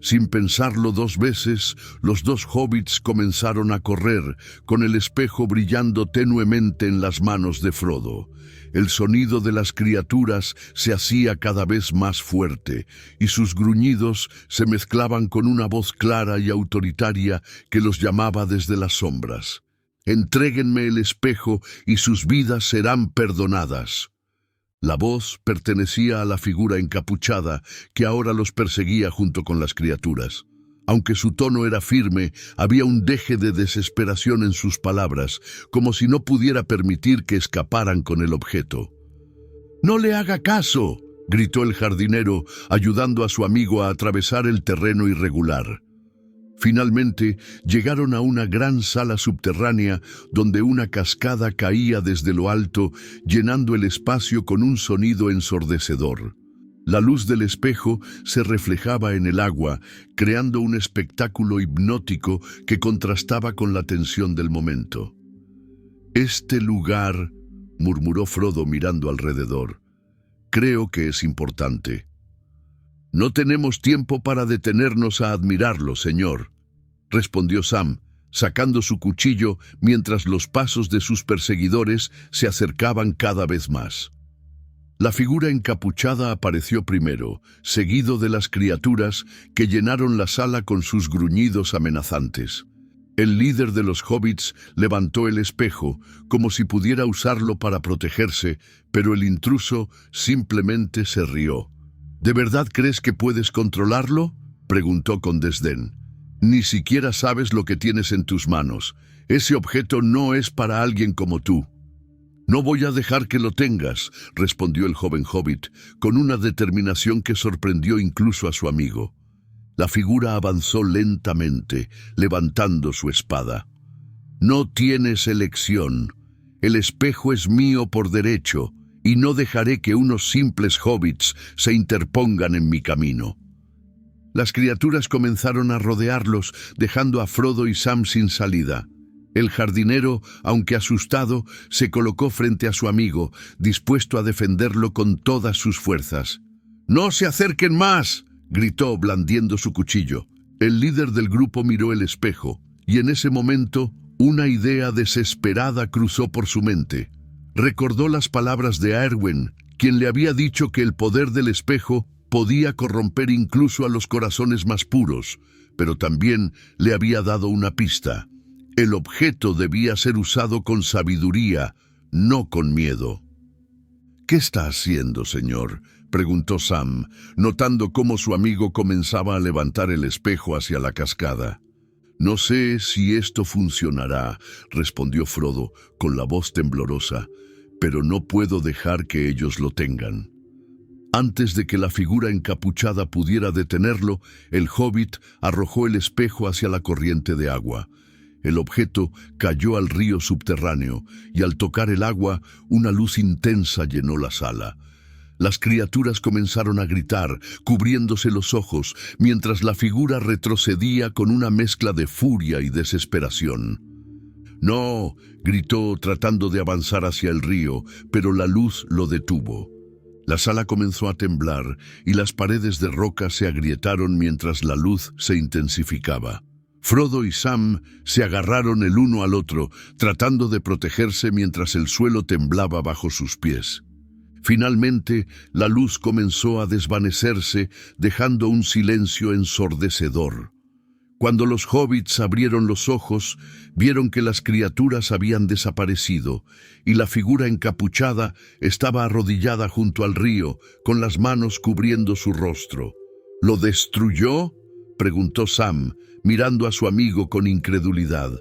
Sin pensarlo dos veces, los dos hobbits comenzaron a correr, con el espejo brillando tenuemente en las manos de Frodo. El sonido de las criaturas se hacía cada vez más fuerte, y sus gruñidos se mezclaban con una voz clara y autoritaria que los llamaba desde las sombras. «Entréguenme el espejo y sus vidas serán perdonadas». La voz pertenecía a la figura encapuchada que ahora los perseguía junto con las criaturas. Aunque su tono era firme, había un deje de desesperación en sus palabras, como si no pudiera permitir que escaparan con el objeto. «¡No le haga caso!», gritó el jardinero, ayudando a su amigo a atravesar el terreno irregular. Finalmente, llegaron a una gran sala subterránea donde una cascada caía desde lo alto, llenando el espacio con un sonido ensordecedor. La luz del espejo se reflejaba en el agua, creando un espectáculo hipnótico que contrastaba con la tensión del momento. «Este lugar», murmuró Frodo mirando alrededor, «creo que es importante». «No tenemos tiempo para detenernos a admirarlo, señor», respondió Sam, sacando su cuchillo mientras los pasos de sus perseguidores se acercaban cada vez más. La figura encapuchada apareció primero, seguido de las criaturas que llenaron la sala con sus gruñidos amenazantes. El líder de los hobbits levantó el espejo, como si pudiera usarlo para protegerse, pero el intruso simplemente se rió. «¿De verdad crees que puedes controlarlo?», preguntó con desdén. «Ni siquiera sabes lo que tienes en tus manos. Ese objeto no es para alguien como tú». «No voy a dejar que lo tengas», respondió el joven hobbit, con una determinación que sorprendió incluso a su amigo. La figura avanzó lentamente, levantando su espada. «No tienes elección. El espejo es mío por derecho, y no dejaré que unos simples hobbits se interpongan en mi camino». Las criaturas comenzaron a rodearlos, dejando a Frodo y Sam sin salida. El jardinero, aunque asustado, se colocó frente a su amigo, dispuesto a defenderlo con todas sus fuerzas. «¡No se acerquen más!», gritó, blandiendo su cuchillo. El líder del grupo miró el espejo, y en ese momento una idea desesperada cruzó por su mente. Recordó las palabras de Éowyn, quien le había dicho que el poder del espejo podía corromper incluso a los corazones más puros, pero también le había dado una pista. El objeto debía ser usado con sabiduría, no con miedo. «¿Qué está haciendo, señor?», preguntó Sam, notando cómo su amigo comenzaba a levantar el espejo hacia la cascada. «No sé si esto funcionará», respondió Frodo con la voz temblorosa, «pero no puedo dejar que ellos lo tengan». Antes de que la figura encapuchada pudiera detenerlo, el hobbit arrojó el espejo hacia la corriente de agua. El objeto cayó al río subterráneo, y al tocar el agua, una luz intensa llenó la sala. Las criaturas comenzaron a gritar, cubriéndose los ojos, mientras la figura retrocedía con una mezcla de furia y desesperación. «¡No!», gritó tratando de avanzar hacia el río, pero la luz lo detuvo. La sala comenzó a temblar, y las paredes de roca se agrietaron mientras la luz se intensificaba. Frodo y Sam se agarraron el uno al otro, tratando de protegerse mientras el suelo temblaba bajo sus pies. Finalmente, la luz comenzó a desvanecerse, dejando un silencio ensordecedor. Cuando los hobbits abrieron los ojos, vieron que las criaturas habían desaparecido, y la figura encapuchada estaba arrodillada junto al río, con las manos cubriendo su rostro. «¿Lo destruyó?», preguntó Sam, mirando a su amigo con incredulidad.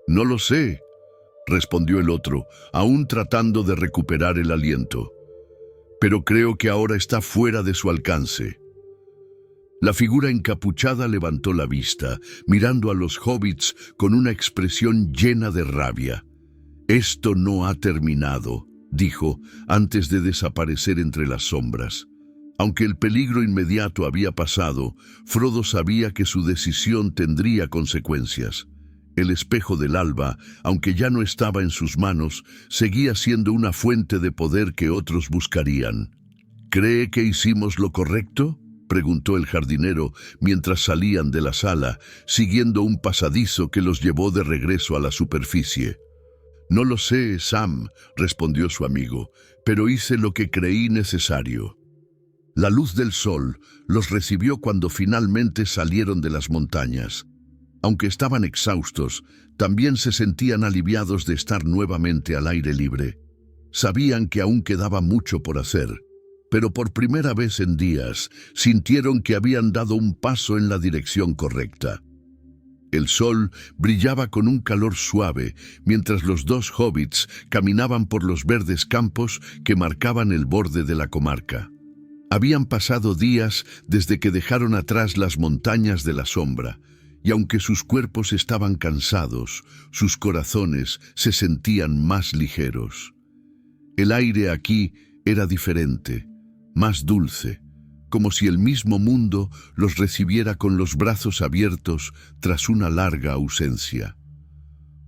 «No lo sé», respondió el otro, aún tratando de recuperar el aliento. «Pero creo que ahora está fuera de su alcance». La figura encapuchada levantó la vista, mirando a los hobbits con una expresión llena de rabia. Esto no ha terminado, dijo, antes de desaparecer entre las sombras. Aunque el peligro inmediato había pasado, Frodo sabía que su decisión tendría consecuencias. El espejo del alba, aunque ya no estaba en sus manos, seguía siendo una fuente de poder que otros buscarían. ¿Cree que hicimos lo correcto?, preguntó el jardinero mientras salían de la sala, siguiendo un pasadizo que los llevó de regreso a la superficie. «No lo sé, Sam», respondió su amigo, «pero hice lo que creí necesario». La luz del sol los recibió cuando finalmente salieron de las montañas. Aunque estaban exhaustos, también se sentían aliviados de estar nuevamente al aire libre. Sabían que aún quedaba mucho por hacer, pero por primera vez en días sintieron que habían dado un paso en la dirección correcta. El sol brillaba con un calor suave mientras los dos hobbits caminaban por los verdes campos que marcaban el borde de la comarca. Habían pasado días desde que dejaron atrás las montañas de la sombra, y aunque sus cuerpos estaban cansados, sus corazones se sentían más ligeros. El aire aquí era diferente, más dulce, como si el mismo mundo los recibiera con los brazos abiertos tras una larga ausencia.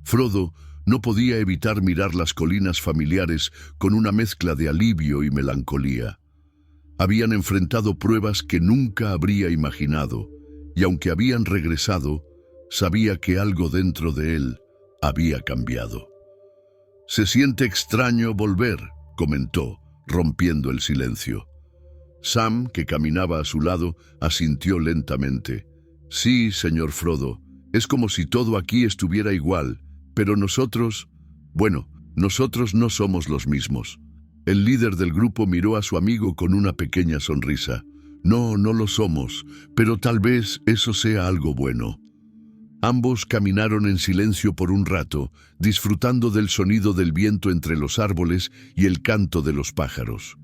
Frodo no podía evitar mirar las colinas familiares con una mezcla de alivio y melancolía. Habían enfrentado pruebas que nunca habría imaginado, y aunque habían regresado, sabía que algo dentro de él había cambiado. «Se siente extraño volver», comentó, rompiendo el silencio. Sam, que caminaba a su lado, asintió lentamente. «Sí, señor Frodo, es como si todo aquí estuviera igual, pero nosotros no somos los mismos». El líder del grupo miró a su amigo con una pequeña sonrisa. «No, no lo somos, pero tal vez eso sea algo bueno». Ambos caminaron en silencio por un rato, disfrutando del sonido del viento entre los árboles y el canto de los pájaros.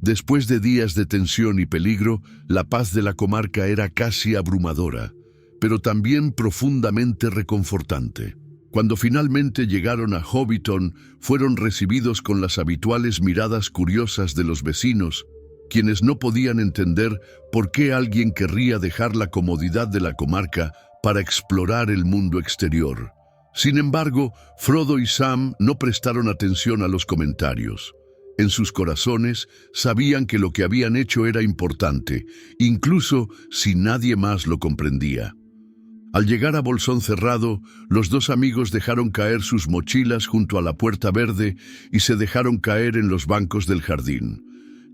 Después de días de tensión y peligro, la paz de la comarca era casi abrumadora, pero también profundamente reconfortante. Cuando finalmente llegaron a Hobbiton, fueron recibidos con las habituales miradas curiosas de los vecinos, quienes no podían entender por qué alguien querría dejar la comodidad de la comarca para explorar el mundo exterior. Sin embargo, Frodo y Sam no prestaron atención a los comentarios. En sus corazones sabían que lo que habían hecho era importante, incluso si nadie más lo comprendía. Al llegar a Bolsón Cerrado, los dos amigos dejaron caer sus mochilas junto a la puerta verde y se dejaron caer en los bancos del jardín.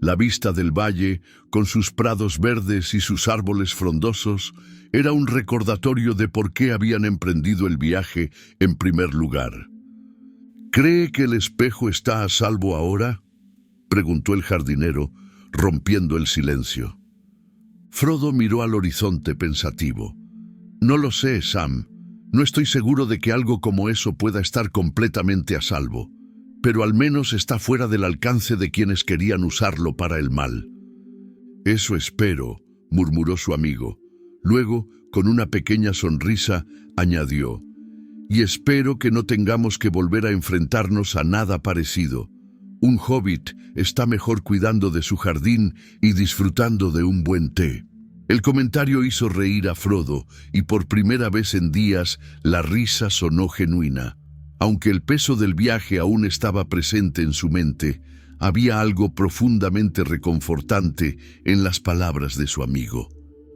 La vista del valle, con sus prados verdes y sus árboles frondosos, era un recordatorio de por qué habían emprendido el viaje en primer lugar. «¿Cree que el espejo está a salvo ahora?», preguntó el jardinero, rompiendo el silencio. Frodo miró al horizonte pensativo. «No lo sé, Sam. No estoy seguro de que algo como eso pueda estar completamente a salvo, pero al menos está fuera del alcance de quienes querían usarlo para el mal». «Eso espero», murmuró su amigo. Luego, con una pequeña sonrisa, añadió: «Y espero que no tengamos que volver a enfrentarnos a nada parecido. Un hobbit está mejor cuidando de su jardín y disfrutando de un buen té». El comentario hizo reír a Frodo, y por primera vez en días la risa sonó genuina. Aunque el peso del viaje aún estaba presente en su mente, había algo profundamente reconfortante en las palabras de su amigo.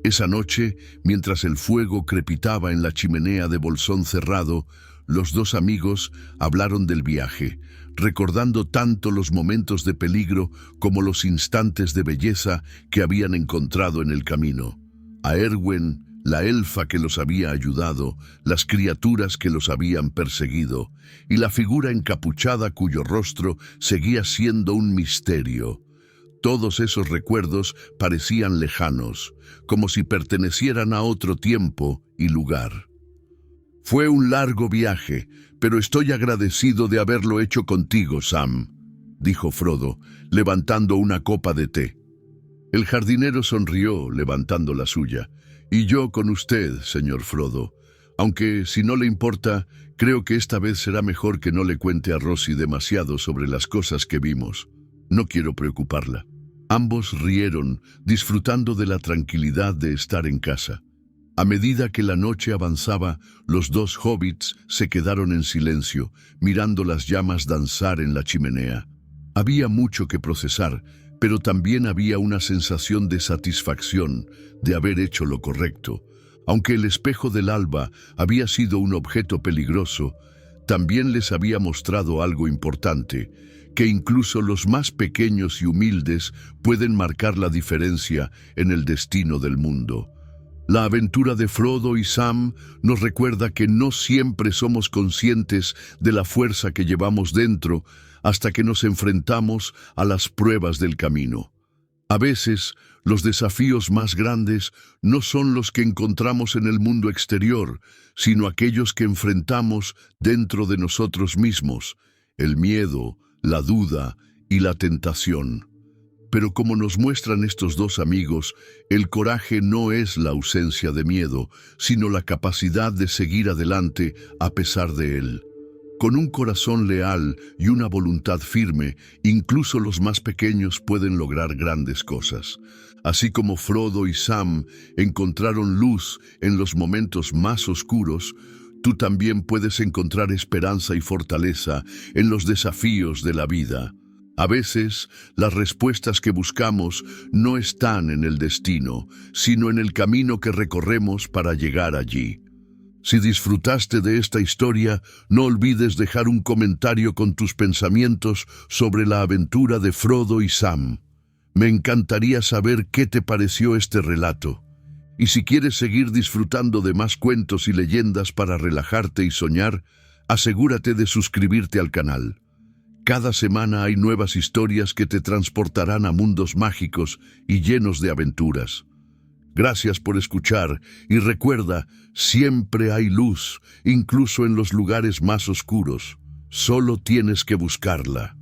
Esa noche, mientras el fuego crepitaba en la chimenea de Bolsón Cerrado, los dos amigos hablaron del viaje, recordando tanto los momentos de peligro como los instantes de belleza que habían encontrado en el camino. A Erwin, la elfa que los había ayudado, las criaturas que los habían perseguido, y la figura encapuchada cuyo rostro seguía siendo un misterio. Todos esos recuerdos parecían lejanos, como si pertenecieran a otro tiempo y lugar. «Fue un largo viaje, pero estoy agradecido de haberlo hecho contigo, Sam», dijo Frodo, levantando una copa de té. El jardinero sonrió, levantando la suya. «Y yo con usted, señor Frodo. Aunque, si no le importa, creo que esta vez será mejor que no le cuente a Rosie demasiado sobre las cosas que vimos. No quiero preocuparla. Ambos rieron, disfrutando de la tranquilidad de estar en casa. A medida que la noche avanzaba, los dos hobbits se quedaron en silencio, mirando las llamas danzar en la chimenea. Había mucho que procesar, pero también había una sensación de satisfacción de haber hecho lo correcto. Aunque el espejo del alba había sido un objeto peligroso, también les había mostrado algo importante, que incluso los más pequeños y humildes pueden marcar la diferencia en el destino del mundo. La aventura de Frodo y Sam nos recuerda que no siempre somos conscientes de la fuerza que llevamos dentro hasta que nos enfrentamos a las pruebas del camino. A veces, los desafíos más grandes no son los que encontramos en el mundo exterior, sino aquellos que enfrentamos dentro de nosotros mismos, el miedo, la duda y la tentación. Pero como nos muestran estos dos amigos, el coraje no es la ausencia de miedo, sino la capacidad de seguir adelante a pesar de él. Con un corazón leal y una voluntad firme, incluso los más pequeños pueden lograr grandes cosas. Así como Frodo y Sam encontraron luz en los momentos más oscuros, tú también puedes encontrar esperanza y fortaleza en los desafíos de la vida. A veces, las respuestas que buscamos no están en el destino, sino en el camino que recorremos para llegar allí. Si disfrutaste de esta historia, no olvides dejar un comentario con tus pensamientos sobre la aventura de Frodo y Sam. Me encantaría saber qué te pareció este relato. Y si quieres seguir disfrutando de más cuentos y leyendas para relajarte y soñar, asegúrate de suscribirte al canal. Cada semana hay nuevas historias que te transportarán a mundos mágicos y llenos de aventuras. Gracias por escuchar y recuerda, siempre hay luz, incluso en los lugares más oscuros. Solo tienes que buscarla.